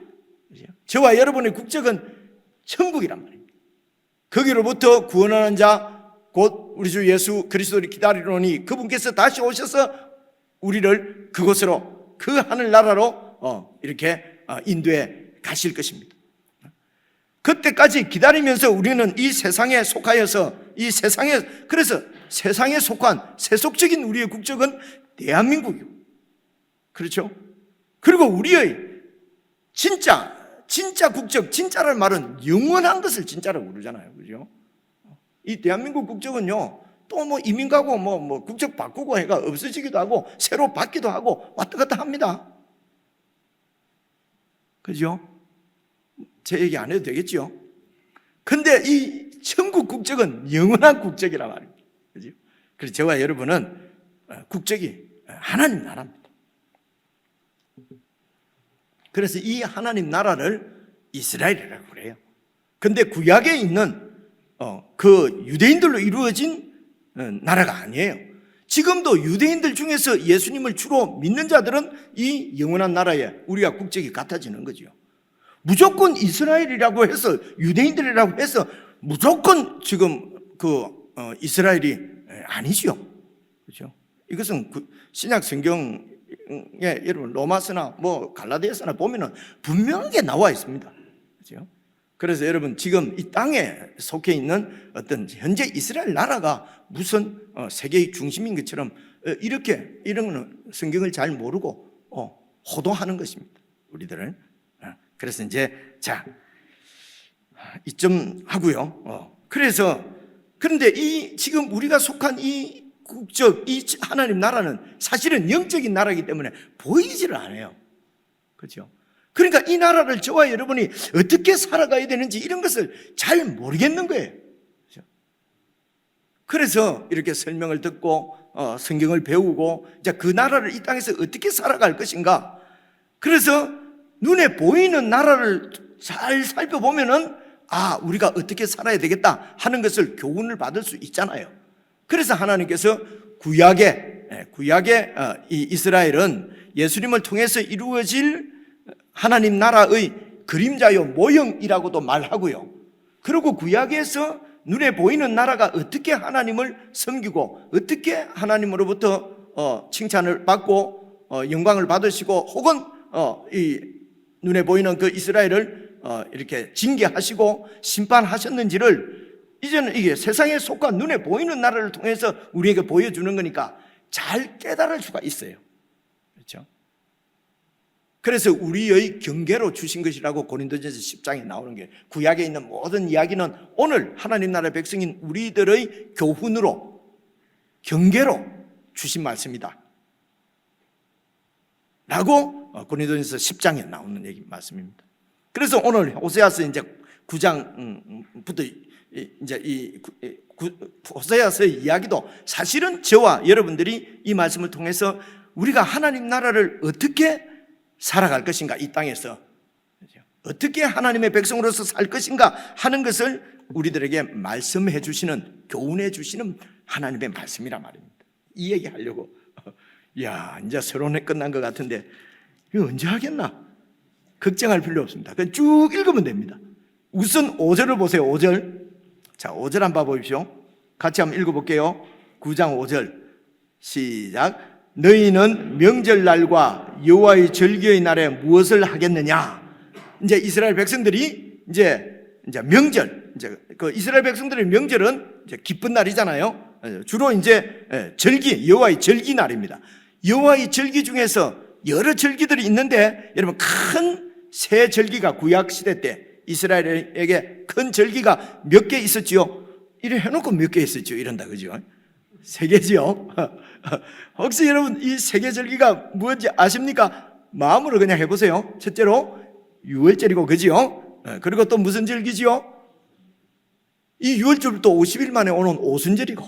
저와 여러분의 국적은 천국이란 말입니다. 거기로부터 구원하는 자 곧 우리 주 예수 그리스도를 기다리노니 그분께서 다시 오셔서 우리를 그곳으로, 그 하늘나라로 이렇게 인도해 가실 것입니다. 그때까지 기다리면서 우리는 이 세상에 속하여서 그래서 세상에 속한 세속적인 우리의 국적은 대한민국이고, 그렇죠? 그리고 우리의 진짜 국적, 진짜라는 말은 영원한 것을 진짜라고 부르잖아요, 그죠? 이 대한민국 국적은요, 또 이민 가고 국적 바꾸고 해가 없어지기도 하고 새로 받기도 하고 왔다 갔다 합니다. 그죠? 제 얘기 안 해도 되겠죠? 근데 이 천국 국적은 영원한 국적이란 말입니다. 그죠? 그래서 저와 여러분은 국적이 하나님 나라입니다. 그래서 이 하나님 나라를 이스라엘이라고 그래요. 근데 구약에 있는 그 유대인들로 이루어진 나라가 아니에요. 지금도 유대인들 중에서 예수님을 주로 믿는 자들은 이 영원한 나라에 우리가 국적이 같아지는 거죠. 무조건 이스라엘이라고 해서, 유대인들이라고 해서 무조건 지금 이스라엘이 아니죠. 그렇죠? 이것은 신약 성경에 여러분 로마서나 갈라디아서나 보면은 분명하게 나와 있습니다. 그렇죠? 그래서 여러분 지금 이 땅에 속해 있는 어떤 현재 이스라엘 나라가 무슨 세계의 중심인 것처럼 이런 성경을 잘 모르고 호도하는 것입니다. 우리들은. 그래서 이제 이쯤 하고요. 그런데 이 지금 우리가 속한 이 국적, 이 하나님 나라는 사실은 영적인 나라이기 때문에 보이지를 않아요. 그렇죠? 그러니까 이 나라를 저와 여러분이 어떻게 살아가야 되는지 이런 것을 잘 모르겠는 거예요. 그렇죠? 그래서 이렇게 설명을 듣고 성경을 배우고 이제 그 나라를 이 땅에서 어떻게 살아갈 것인가. 그래서 눈에 보이는 나라를 잘 살펴보면은 우리가 어떻게 살아야 되겠다 하는 것을 교훈을 받을 수 있잖아요. 그래서 하나님께서 구약의 이 이스라엘은 예수님을 통해서 이루어질 하나님 나라의 그림자요 모형이라고도 말하고요. 그리고 구약에서 눈에 보이는 나라가 어떻게 하나님을 섬기고 어떻게 하나님으로부터 칭찬을 받고 영광을 받으시고 혹은 이 눈에 보이는 그 이스라엘을 이렇게 징계하시고 심판하셨는지를 이제는 이게 세상에 속한 눈에 보이는 나라를 통해서 우리에게 보여주는 거니까 잘 깨달을 수가 있어요. 그렇죠? 그래서 우리의 경계로 주신 것이라고 고린도전서 10장에 나오는 게, 구약에 있는 모든 이야기는 오늘 하나님 나라의 백성인 우리들의 교훈으로, 경계로 주신 말씀이다 라고 고린도전서 10장에 나오는 말씀입니다. 그래서 오늘 호세아서 이제 9장부터 이제 이 호세아서의 이야기도 사실은 저와 여러분들이 이 말씀을 통해서 우리가 하나님 나라를 어떻게 살아갈 것인가, 이 땅에서 어떻게 하나님의 백성으로서 살 것인가 하는 것을 우리들에게 말씀해 주시는, 교훈해 주시는 하나님의 말씀이란 말입니다. 이 얘기 하려고 이제 서론에 끝난 것 같은데 이거 언제 하겠나? 걱정할 필요 없습니다. 그냥 쭉 읽으면 됩니다. 우선 5절을 보세요. 5절. 자, 5절 한번 봐보십시오. 같이 한번 읽어볼게요. 9장 5절 시작. 너희는 명절날과 여호와의 절기의 날에 무엇을 하겠느냐? 이제 이스라엘 백성들이 이제 명절, 그 이스라엘 백성들의 명절은 이제 기쁜 날이잖아요. 주로 이제 절기, 여호와의 절기 날입니다. 여호와의 절기 중에서 여러 절기들이 있는데 여러분 큰 세 절기가 구약 시대 때 이스라엘에게 큰 절기가 몇 개 있었지요? 이래 해놓고 몇 개 있었죠? 이런다, 그죠? 3개지요? 혹시 여러분 이 3개 절기가 무엇인지 아십니까? 마음으로 그냥 해보세요. 첫째로 유월절이고, 그지요? 그리고 또 무슨 절기지요? 이 유월절도 50일 만에 오는 오순절이고,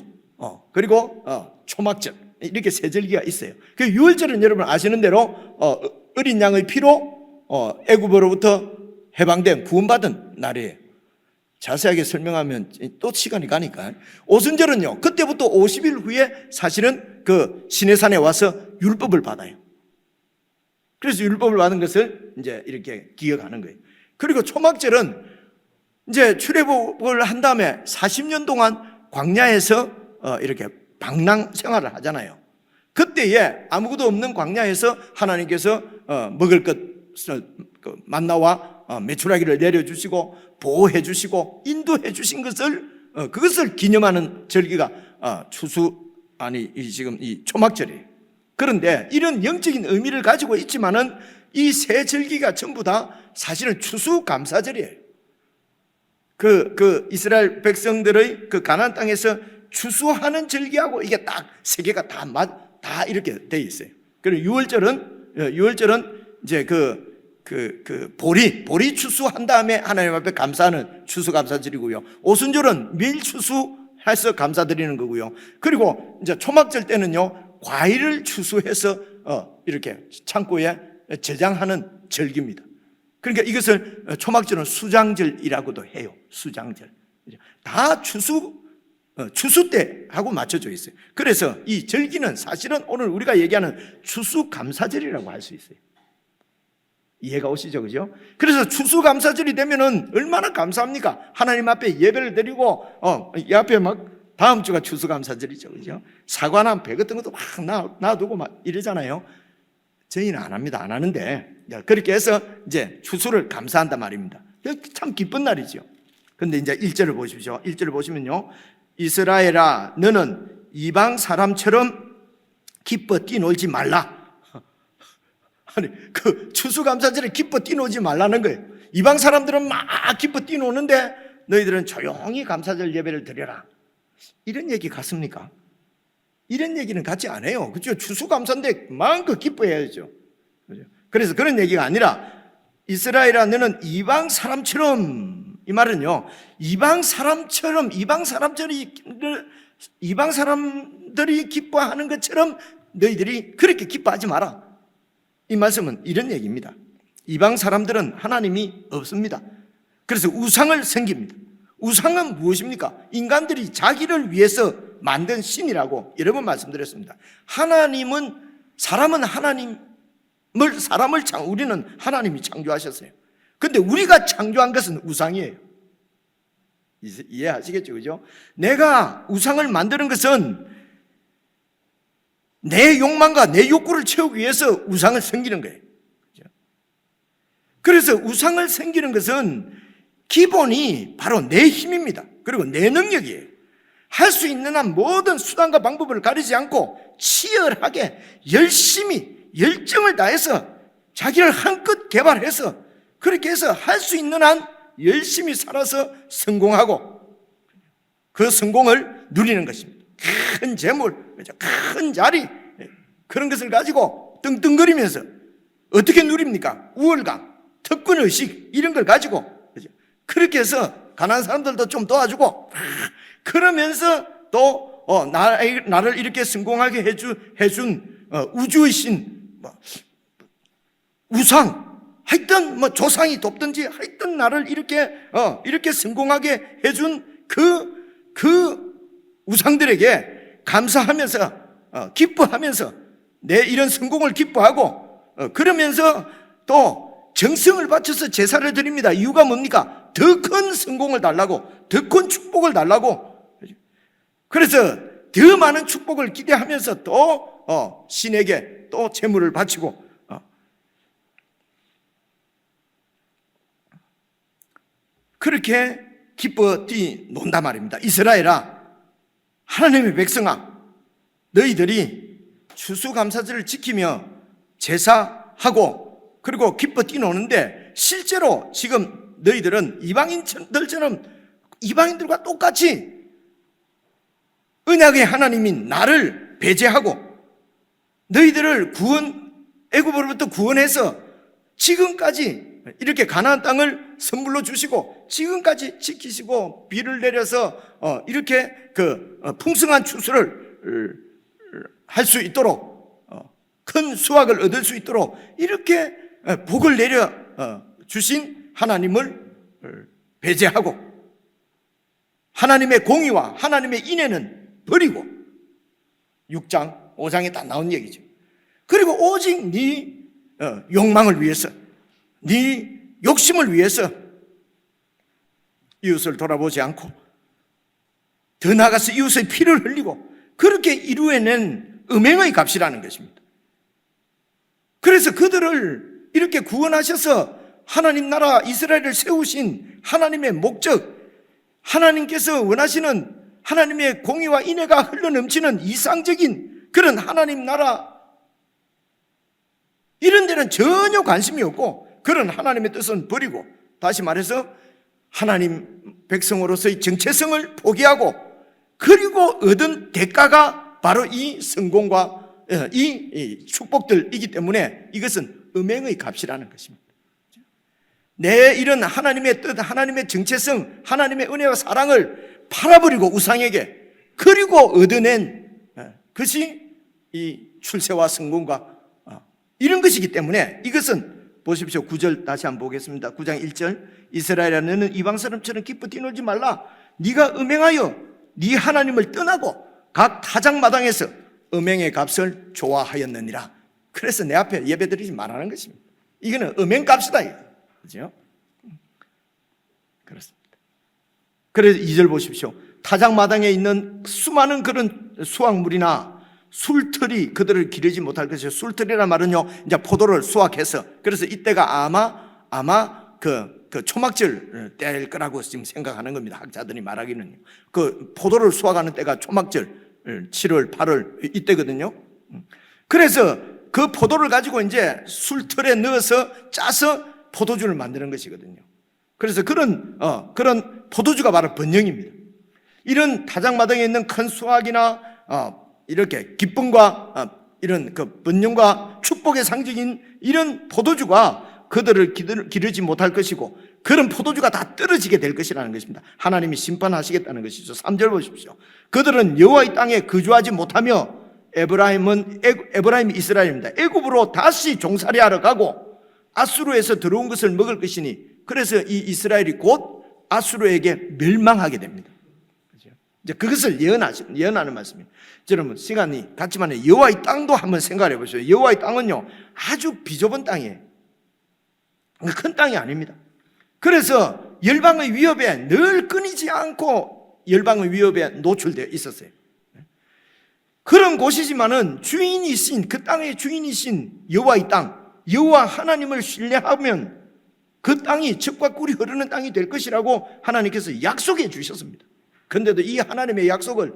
그리고 초막절, 이렇게 3절기가 있어요. 그 유월절은 여러분 아시는 대로 어린 양의 피로 애굽으로부터 해방된, 구원받은 날이에요. 자세하게 설명하면 또 시간이 가니까. 오순절은요, 그때부터 50일 후에 사실은 그 시내산에 와서 율법을 받아요. 그래서 율법을 받은 것을 이제 이렇게 기억하는 거예요. 그리고 초막절은 이제 출애굽을 한 다음에 40년 동안 광야에서 이렇게 방랑 생활을 하잖아요. 그때에 아무것도 없는 광야에서 하나님께서 먹을 것을 만나와 메추라기를 내려주시고 보호해 주시고 인도해 주신 것을 그것을 기념하는 절기가 지금 이 초막절이에요. 그런데 이런 영적인 의미를 가지고 있지만은 이 세 절기가 전부 다 사실은 추수감사절이에요. 그 이스라엘 백성들의 그 가나안 땅에서 추수하는 절기하고 이게 딱 세 개가 다 이렇게 돼 있어요. 그리고 유월절은 이제 보리 추수한 다음에 하나님 앞에 감사하는 추수감사절이고요. 오순절은 밀 추수해서 감사드리는 거고요. 그리고 이제 초막절 때는요, 과일을 추수해서 이렇게 창고에 저장하는 절기입니다. 그러니까 이것을 초막절은 수장절이라고도 해요. 수장절. 다 추수 때하고 맞춰져 있어요. 그래서 이 절기는 사실은 오늘 우리가 얘기하는 추수감사절이라고 할 수 있어요. 이해가 오시죠? 그죠? 그래서 추수감사절이 되면은 얼마나 감사합니까? 하나님 앞에 예배를 드리고, 이 앞에 막 다음 주가 추수감사절이죠. 그죠? 사과나 배 같은 것도 막 놔두고 막 이러잖아요. 저희는 안 합니다. 안 하는데. 그렇게 해서 이제 추수를 감사한단 말입니다. 참 기쁜 날이죠. 근데 이제 1절을 보십시오. 1절을 보시면요. 이스라엘아, 너는 이방 사람처럼 기뻐 뛰놀지 말라. 아니, 그 추수감사절에 기뻐 뛰놀지 말라는 거예요. 이방 사람들은 막 기뻐 뛰노는데 너희들은 조용히 감사절 예배를 드려라. 이런 얘기 같습니까? 이런 얘기는 같지 않아요. 그죠? 추수감사인데 마음껏 기뻐해야죠. 그죠? 그래서 그런 얘기가 아니라 이스라엘아, 너는 이방 사람처럼, 이 말은요, 이방 사람들이 기뻐하는 것처럼 너희들이 그렇게 기뻐하지 마라. 이 말씀은 이런 얘기입니다. 이방 사람들은 하나님이 없습니다. 그래서 우상을 섬깁니다. 우상은 무엇입니까? 인간들이 자기를 위해서 만든 신이라고 여러 번 말씀드렸습니다. 우리는 하나님이 창조하셨어요. 근데 우리가 창조한 것은 우상이에요. 이해하시겠죠? 그죠? 내가 우상을 만드는 것은 내 욕망과 내 욕구를 채우기 위해서 우상을 섬기는 거예요. 그래서 우상을 섬기는 것은 기본이 바로 내 힘입니다. 그리고 내 능력이에요. 할 수 있는 한 모든 수단과 방법을 가리지 않고 치열하게 열심히 열정을 다해서 자기를 한껏 개발해서 그렇게 해서 할 수 있는 한 열심히 살아서 성공하고 그 성공을 누리는 것입니다. 큰 재물, 큰 자리, 그런 것을 가지고 떵떵거리면서 어떻게 누립니까? 우월감, 특권의식 이런 걸 가지고 그렇게 해서 가난한 사람들도 좀 도와주고 그러면서 또 나를 이렇게 성공하게 해준 우주의 신, 우상, 하여튼 조상이 돕든지 하여튼 나를 이렇게 성공하게 해준 그 우상들에게 감사하면서 기뻐하면서 내 이런 성공을 기뻐하고 그러면서 또 정성을 바쳐서 제사를 드립니다. 이유가 뭡니까? 더 큰 성공을 달라고, 더 큰 축복을 달라고. 그래서 더 많은 축복을 기대하면서 또 신에게 또 제물을 바치고 그렇게 기뻐 뛰논단 말입니다. 이스라엘아, 하나님의 백성아, 너희들이 추수감사절을 지키며 제사하고 그리고 기뻐 뛰노는데 실제로 지금 너희들은 이방인들과 똑같이 언약의 하나님인 나를 배제하고 너희들을 애굽으로부터 구원해서 지금까지 이렇게 가나안 땅을 선물로 주시고 지금까지 지키시고 비를 내려서 이렇게 풍성한 추수를 할 수 있도록 큰 수확을 얻을 수 있도록 이렇게 복을 내려 주신 하나님을 배제하고 하나님의 공의와 하나님의 인애는 버리고 6장 5장에 다 나온 얘기죠. 그리고 오직 네 욕망을 위해서 네 욕심을 위해서 이웃을 돌아보지 않고 더 나아가서 이웃의 피를 흘리고 그렇게 이루어낸 음행의 값이라는 것입니다. 그래서 그들을 이렇게 구원하셔서 하나님 나라 이스라엘을 세우신 하나님의 목적, 하나님께서 원하시는 하나님의 공의와 인애가 흘러넘치는 이상적인 그런 하나님 나라 이런 데는 전혀 관심이 없고 그런 하나님의 뜻은 버리고 다시 말해서 하나님 백성으로서의 정체성을 포기하고 그리고 얻은 대가가 바로 이 성공과 이 축복들이기 때문에 이것은 음행의 값이라는 것입니다. 내 이런 하나님의 뜻, 하나님의 정체성, 하나님의 은혜와 사랑을 팔아버리고 우상에게 그리고 얻어낸 것이 이 출세와 성공과 이런 것이기 때문에 이것은 보십시오. 9절 다시 한번 보겠습니다. 9장 1절 이스라엘아 너는 이방 사람처럼 기뻐 뛰놀지 말라. 네가 음행하여 네 하나님을 떠나고 각 타작마당에서 음행의 값을 좋아하였느니라. 그래서 내 앞에 예배드리지 말라는 것입니다. 이거는 음행값이다. 그죠? 그렇습니다. 그래서 2절 보십시오. 타작마당에 있는 수많은 그런 수확물이나 술틀이 그들을 기르지 못할 것이요. 술틀이란 말은요, 이제 포도를 수확해서, 그래서 이때가 아마 그 초막절 때일 거라고 지금 생각하는 겁니다. 학자들이 말하기는요. 그 포도를 수확하는 때가 초막절 7월, 8월 이때거든요. 그래서 그 포도를 가지고 이제 술틀에 넣어서 짜서 포도주를 만드는 것이거든요. 그래서 그런 포도주가 바로 번영입니다. 이런 타작마당에 있는 큰 수확이나 이렇게 기쁨과 이런 그 번영과 축복의 상징인 이런 포도주가 그들을 기르지 못할 것이고, 그런 포도주가 다 떨어지게 될 것이라는 것입니다. 하나님이 심판하시겠다는 것이죠. 3절 보십시오. 그들은 여호와의 땅에 거주하지 못하며 에브라임이 이스라엘입니다. 애굽으로 다시 종살이하러 가고 아수르에서 들어온 것을 먹을 것이니, 그래서 이 이스라엘이 곧 아수르에게 멸망하게 됩니다. 이제 그것을 예언하는 말씀입니다. 여러분, 시간이 같지만 여호와의 땅도 한번 생각해 보세요. 여호와의 땅은요, 아주 비좁은 땅이에요. 큰 땅이 아닙니다. 그래서 열방의 위협에 늘 끊이지 않고 열방의 위협에 노출되어 있었어요. 그런 곳이지만은 주인이신, 그 땅의 주인이신 여호와의 땅, 여호와 하나님을 신뢰하면 그 땅이 젖과 꿀이 흐르는 땅이 될 것이라고 하나님께서 약속해 주셨습니다. 그런데도 이 하나님의 약속을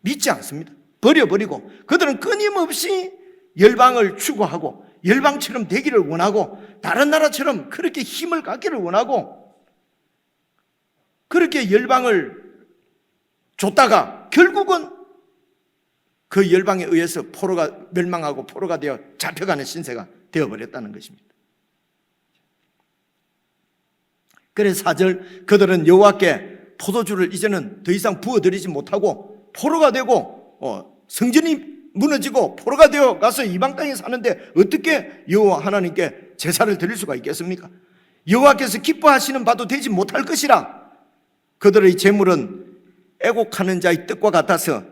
믿지 않습니다. 버려버리고 그들은 끊임없이 열방을 추구하고 열방처럼 되기를 원하고 다른 나라처럼 그렇게 힘을 갖기를 원하고 그렇게 열방을 줬다가 결국은 그 열방에 의해서 멸망하고 포로가 되어 잡혀가는 신세가 되어버렸다는 것입니다. 그래서 4절, 그들은 여호와께 포도주를 이제는 더 이상 부어드리지 못하고 포로가 되고 성전이 무너지고 포로가 되어 가서 이방 땅에 사는데 어떻게 여호와 하나님께 제사를 드릴 수가 있겠습니까? 여호와께서 기뻐하시는 바도 되지 못할 것이라. 그들의 재물은 애곡하는 자의 뜻과 같아서,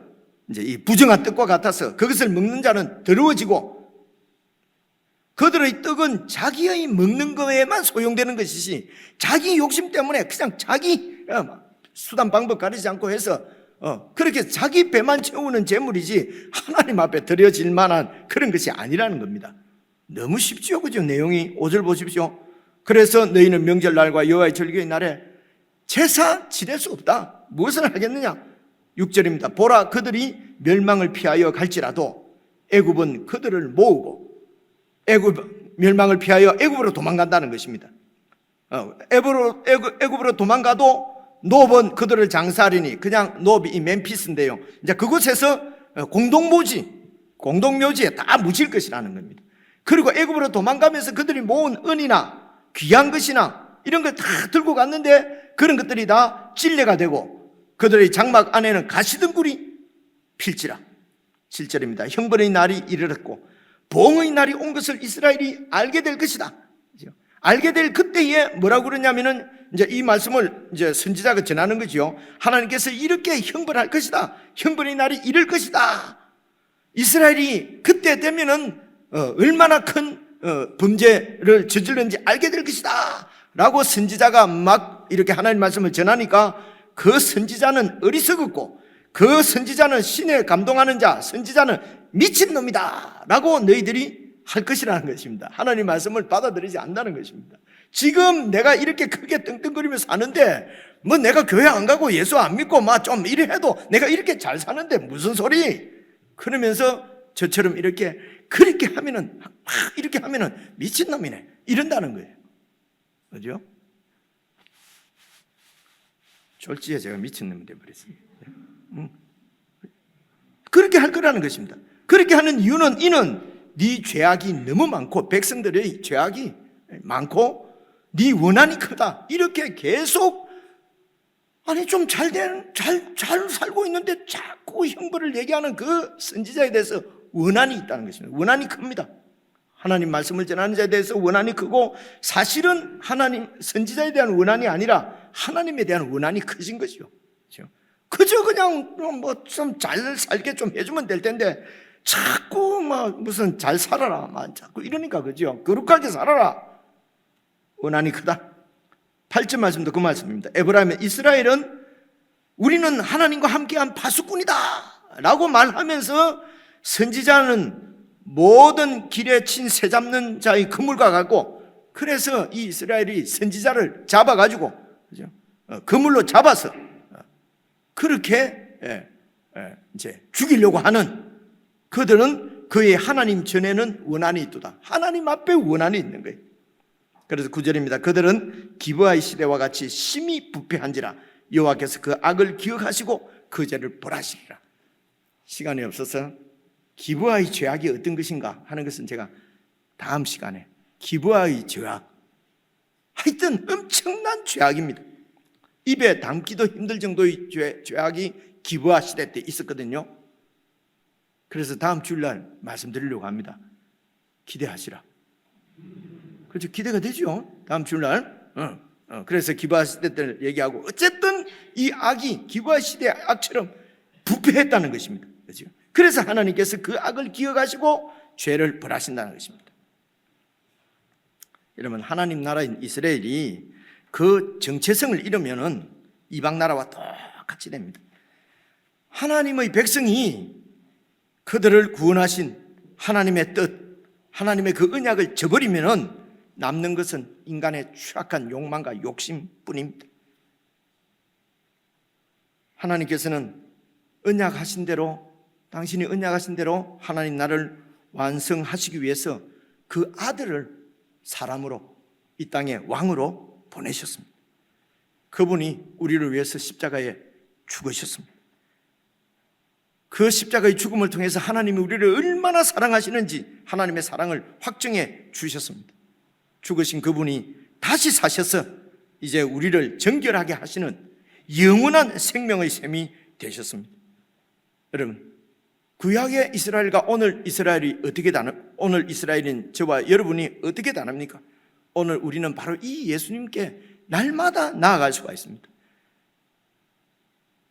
이제 이 부정한 뜻과 같아서 그것을 먹는 자는 더러워지고, 그들의 떡은 자기의 먹는 거에만 소용되는 것이지 자기 욕심 때문에 그냥 자기 수단 방법 가리지 않고 해서 그렇게 자기 배만 채우는 재물이지 하나님 앞에 드려질 만한 그런 것이 아니라는 겁니다. 너무 쉽지요, 그죠? 내용이 5절 보십시오. 그래서 너희는 명절날과 여호와의 절기의 날에 제사 지낼 수 없다. 무엇을 하겠느냐? 6절입니다. 보라, 그들이 멸망을 피하여 갈지라도 애굽은 그들을 모으고, 멸망을 피하여 애굽으로 도망간다는 것입니다. 애굽으로 도망가도 노브는 그들을 장사하리니, 그냥 노브 이 멤피스인데요. 이제 그곳에서 공동묘지에 다 묻힐 것이라는 겁니다. 그리고 애굽으로 도망가면서 그들이 모은 은이나 귀한 것이나 이런 걸 다 들고 갔는데 그런 것들이 다 찔레가 되고 그들의 장막 안에는 가시등굴이 필지라. 7절입니다. 형벌의 날이 이르렀고 보응의 날이 온 것을 이스라엘이 알게 될 것이다. 알게 될 그때에 뭐라고 그러냐면은 이제 이 말씀을 이제 선지자가 전하는 거죠. 하나님께서 이렇게 형벌할 것이다. 형벌의 날이 이를 것이다. 이스라엘이 그때 되면은 얼마나 큰 범죄를 저질렀는지 알게 될 것이다 라고 선지자가 막 이렇게 하나님 말씀을 전하니까 그 선지자는 어리석었고 그 선지자는 신에 감동하는 자, 선지자는 미친놈이다 라고 너희들이 할 것이라는 것입니다. 하나님 말씀을 받아들이지 않는다는 것입니다. 지금 내가 이렇게 크게 떵떵거리며 사는데 뭐 내가 교회 안 가고 예수 안 믿고 막 좀 이래 해도 내가 이렇게 잘 사는데 무슨 소리? 그러면서 저처럼 그렇게 하면은 이렇게 하면은 미친놈이네 이런다는 거예요. 그죠? 졸지에 제가 미친놈이 되어버렸습니다. 그렇게 할 거라는 것입니다. 그렇게 하는 이유는 이는 네 죄악이 너무 많고 백성들의 죄악이 많고 네 원한이 크다. 이렇게 계속 아니 좀 잘 살고 있는데 자꾸 형벌을 얘기하는 그 선지자에 대해서 원한이 있다는 것입니다. 원한이 큽니다. 하나님 말씀을 전하는 자에 대해서 원한이 크고 사실은 하나님 선지자에 대한 원한이 아니라 하나님에 대한 원한이 크신 거죠. 그저 그냥 뭐 좀 잘 살게 좀 해주면 될 텐데 자꾸 막 무슨 잘 살아라 막 자꾸 이러니까, 그죠? 거룩하게 살아라. 원한이 크다. 8절 말씀도 그 말씀입니다. 에브라임의 이스라엘은 우리는 하나님과 함께한 파수꾼이다 라고 말하면서 선지자는 모든 길에 친 새 잡는 자의 그물과 같고, 그래서 이 이스라엘이 선지자를 잡아가지고, 그죠? 그물로 잡아서 그렇게 이제 죽이려고 하는, 그들은 그의 하나님 전에는 원한이 있도다. 하나님 앞에 원한이 있는 거예요. 그래서 9절입니다. 그들은 기브아의 시대와 같이 심히 부패한지라 여호와께서 그 악을 기억하시고 그 죄를 벌하시리라. 시간이 없어서 기브아의 죄악이 어떤 것인가 하는 것은 제가 다음 시간에, 기브아의 죄악, 하여튼 엄청난 죄악입니다. 입에 담기도 힘들 정도의 죄악이 기브아 시대 때 있었거든요. 그래서 다음 주일날 말씀드리려고 합니다. 기대하시라. 그렇죠? 기대가 되죠? 다음 주일날. 그래서 기브아 시대 때를 얘기하고, 어쨌든 이 악이 기브아 시대의 악처럼 부패했다는 것입니다. 그렇죠? 그래서 하나님께서 그 악을 기억하시고 죄를 벌하신다는 것입니다. 여러분, 하나님 나라인 이스라엘이 그 정체성을 잃으면은 이방 나라와 똑같이 됩니다. 하나님의 백성이 그들을 구원하신 하나님의 뜻, 하나님의 그 언약을 저버리면은 남는 것은 인간의 추악한 욕망과 욕심뿐입니다. 하나님께서는 언약하신 대로, 당신이 언약하신 대로 하나님 나라를 완성하시기 위해서 그 아들을 사람으로 이 땅에 왕으로 보내셨습니다. 그분이 우리를 위해서 십자가에 죽으셨습니다. 그 십자가의 죽음을 통해서 하나님이 우리를 얼마나 사랑하시는지 하나님의 사랑을 확증해 주셨습니다. 죽으신 그분이 다시 사셔서 이제 우리를 정결하게 하시는 영원한 생명의 셈이 되셨습니다. 여러분, 구약의 이스라엘과 오늘 이스라엘이 어떻게 오늘 이스라엘인 저와 여러분이 어떻게 다릅니까? 오늘 우리는 바로 이 예수님께 날마다 나아갈 수가 있습니다.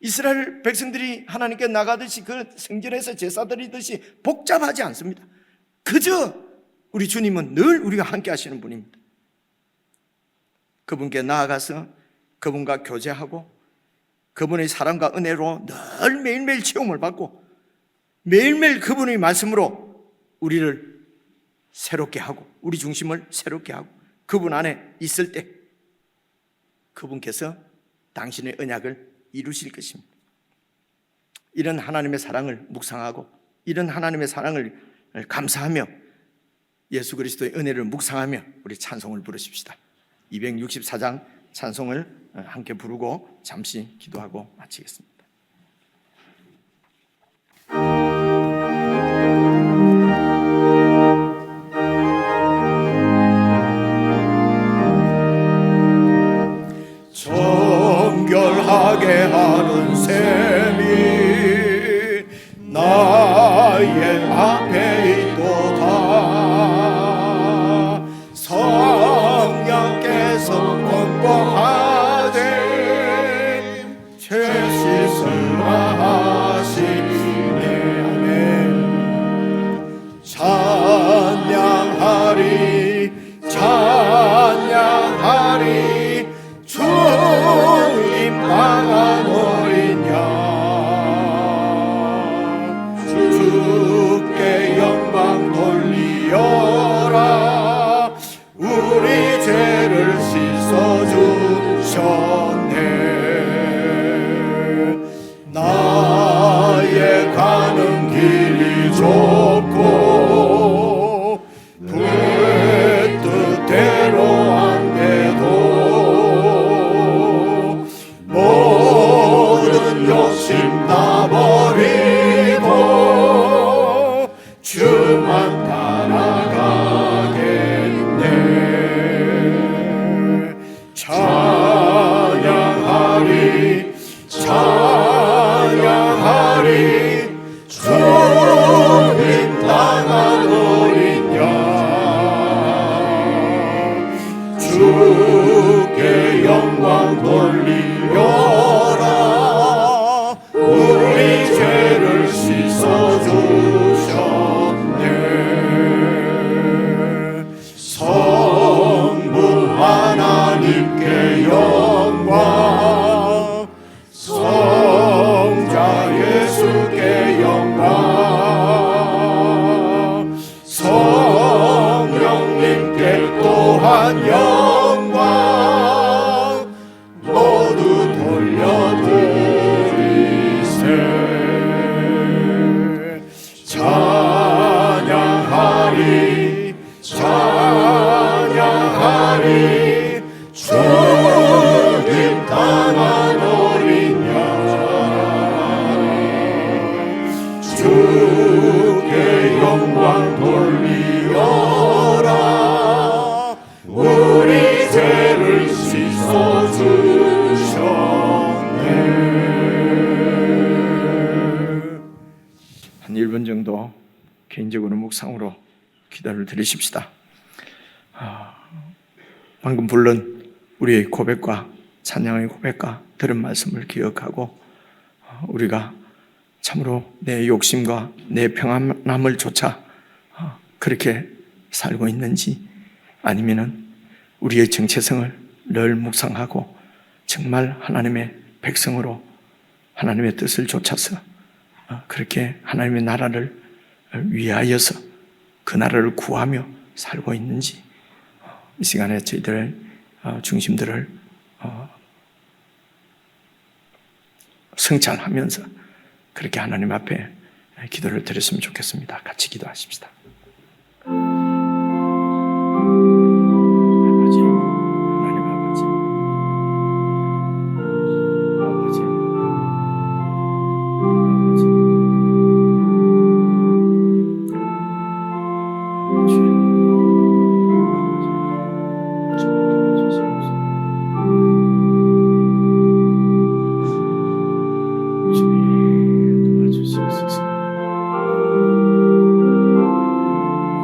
이스라엘 백성들이 하나님께 나가듯이 그 성전에서 제사 드리듯이 복잡하지 않습니다. 그저 우리 주님은 늘 우리가 함께 하시는 분입니다. 그분께 나아가서 그분과 교제하고 그분의 사랑과 은혜로 늘 매일매일 체험을 받고 매일매일 그분의 말씀으로 우리를 새롭게 하고 우리 중심을 새롭게 하고 그분 안에 있을 때 그분께서 당신의 언약을 이루실 것입니다. 이런 하나님의 사랑을 묵상하고 이런 하나님의 사랑을 감사하며 예수 그리스도의 은혜를 묵상하며 우리 찬송을 부르십시다. 264장 찬송을 함께 부르고 잠시 기도하고 마치겠습니다. 정결하게 하는 셈이 나의 앞에 있도다. 성령께서 권고하되 죄 씻으라 하시네. 아멘. 찬양하리 찬양하리 주 임당한 어린 양 주께 영광 돌리어라. 우리 죄를 씻어주셨네. 나의 가는 길이 좁고 그 뜻대로 안 돼도 모든 욕심 다 버리고 주만 따라가겠네. 찬양하 영광 모두 돌려드리세. 찬양하리 찬양하리 죽임 당한 어린 양 주께 영광 돌리어라. 우리 죄를 씻어주셨네. 한 1분 정도 개인적으로 묵상으로 기도를 드리십시다. 방금 부른 우리의 고백과 찬양의 고백과 들은 말씀을 기억하고 우리가 참으로 내 욕심과 내 평안함을 쫓아 그렇게 살고 있는지, 아니면은 우리의 정체성을 늘 묵상하고 정말 하나님의 백성으로 하나님의 뜻을 좇아서 그렇게 하나님의 나라를 위하여서 그 나라를 구하며 살고 있는지, 이 시간에 저희들 중심들을 성찰하면서 그렇게 하나님 앞에 기도를 드렸으면 좋겠습니다. 같이 기도하십시다. 아버지, 하나님 아버지, 아버지, 아버지, 주여, 아버지, 좀 도와주시옵소서. 주님 도와주시옵소서.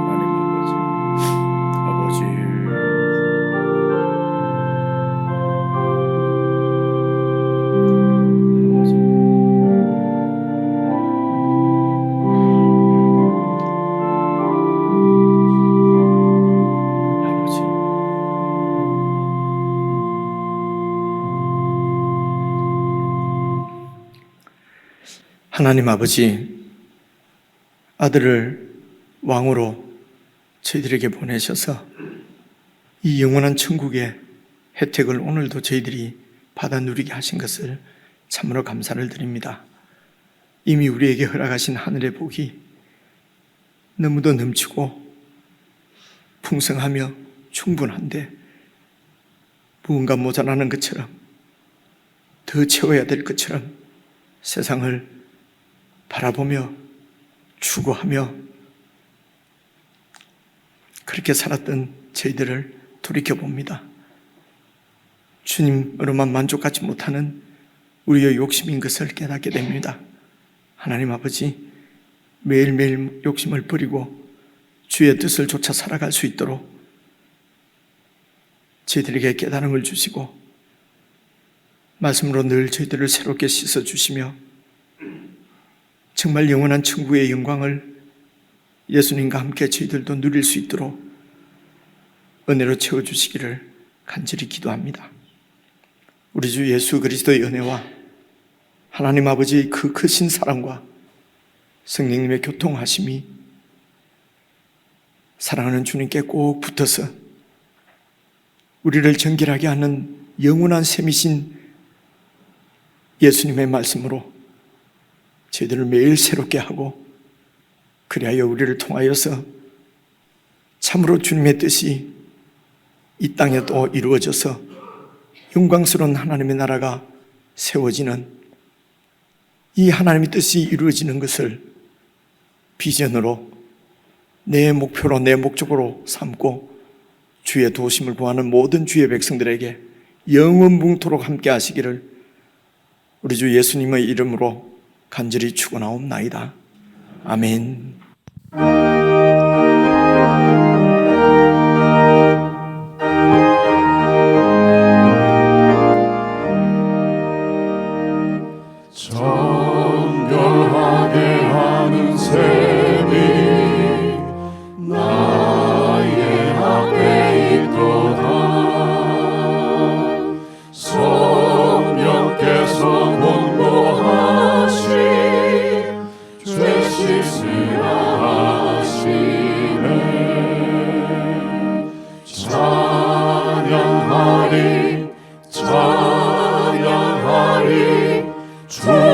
하나님 아버지, 아버지, 하나님 아버지, 아들을 왕으로 저희들에게 보내셔서 이 영원한 천국의 혜택을 오늘도 저희들이 받아 누리게 하신 것을 참으로 감사를 드립니다. 이미 우리에게 허락하신 하늘의 복이 너무도 넘치고 풍성하며 충분한데 무언가 모자라는 것처럼, 더 채워야 될 것처럼 세상을 바라보며 추구하며 그렇게 살았던 저희들을 돌이켜봅니다. 주님으로만 만족하지 못하는 우리의 욕심인 것을 깨닫게 됩니다. 하나님 아버지, 매일매일 욕심을 버리고 주의 뜻을 좇아 살아갈 수 있도록 저희들에게 깨달음을 주시고 말씀으로 늘 저희들을 새롭게 씻어주시며 정말 영원한 천국의 영광을 예수님과 함께 저희들도 누릴 수 있도록 은혜로 채워주시기를 간절히 기도합니다. 우리 주 예수 그리스도의 은혜와 하나님 아버지의 그 크신 사랑과 성령님의 교통하심이 사랑하는 주님께 꼭 붙어서 우리를 정결하게 하는 영원한 셈이신 예수님의 말씀으로 저희들을 매일 새롭게 하고, 그리하여 우리를 통하여서 참으로 주님의 뜻이 이 땅에 또 이루어져서 영광스러운 하나님의 나라가 세워지는, 이 하나님의 뜻이 이루어지는 것을 비전으로 내 목표로 내 목적으로 삼고 주의 도우심을 구하는 모든 주의 백성들에게 영원붕토록 함께 하시기를 우리 주 예수님의 이름으로 간절히 축원하옵나이다. 아멘. 정결하게 하는 셈이 나의 앞에 있도다. 성령께서 권고하시 죄 씻으라 하시네. 주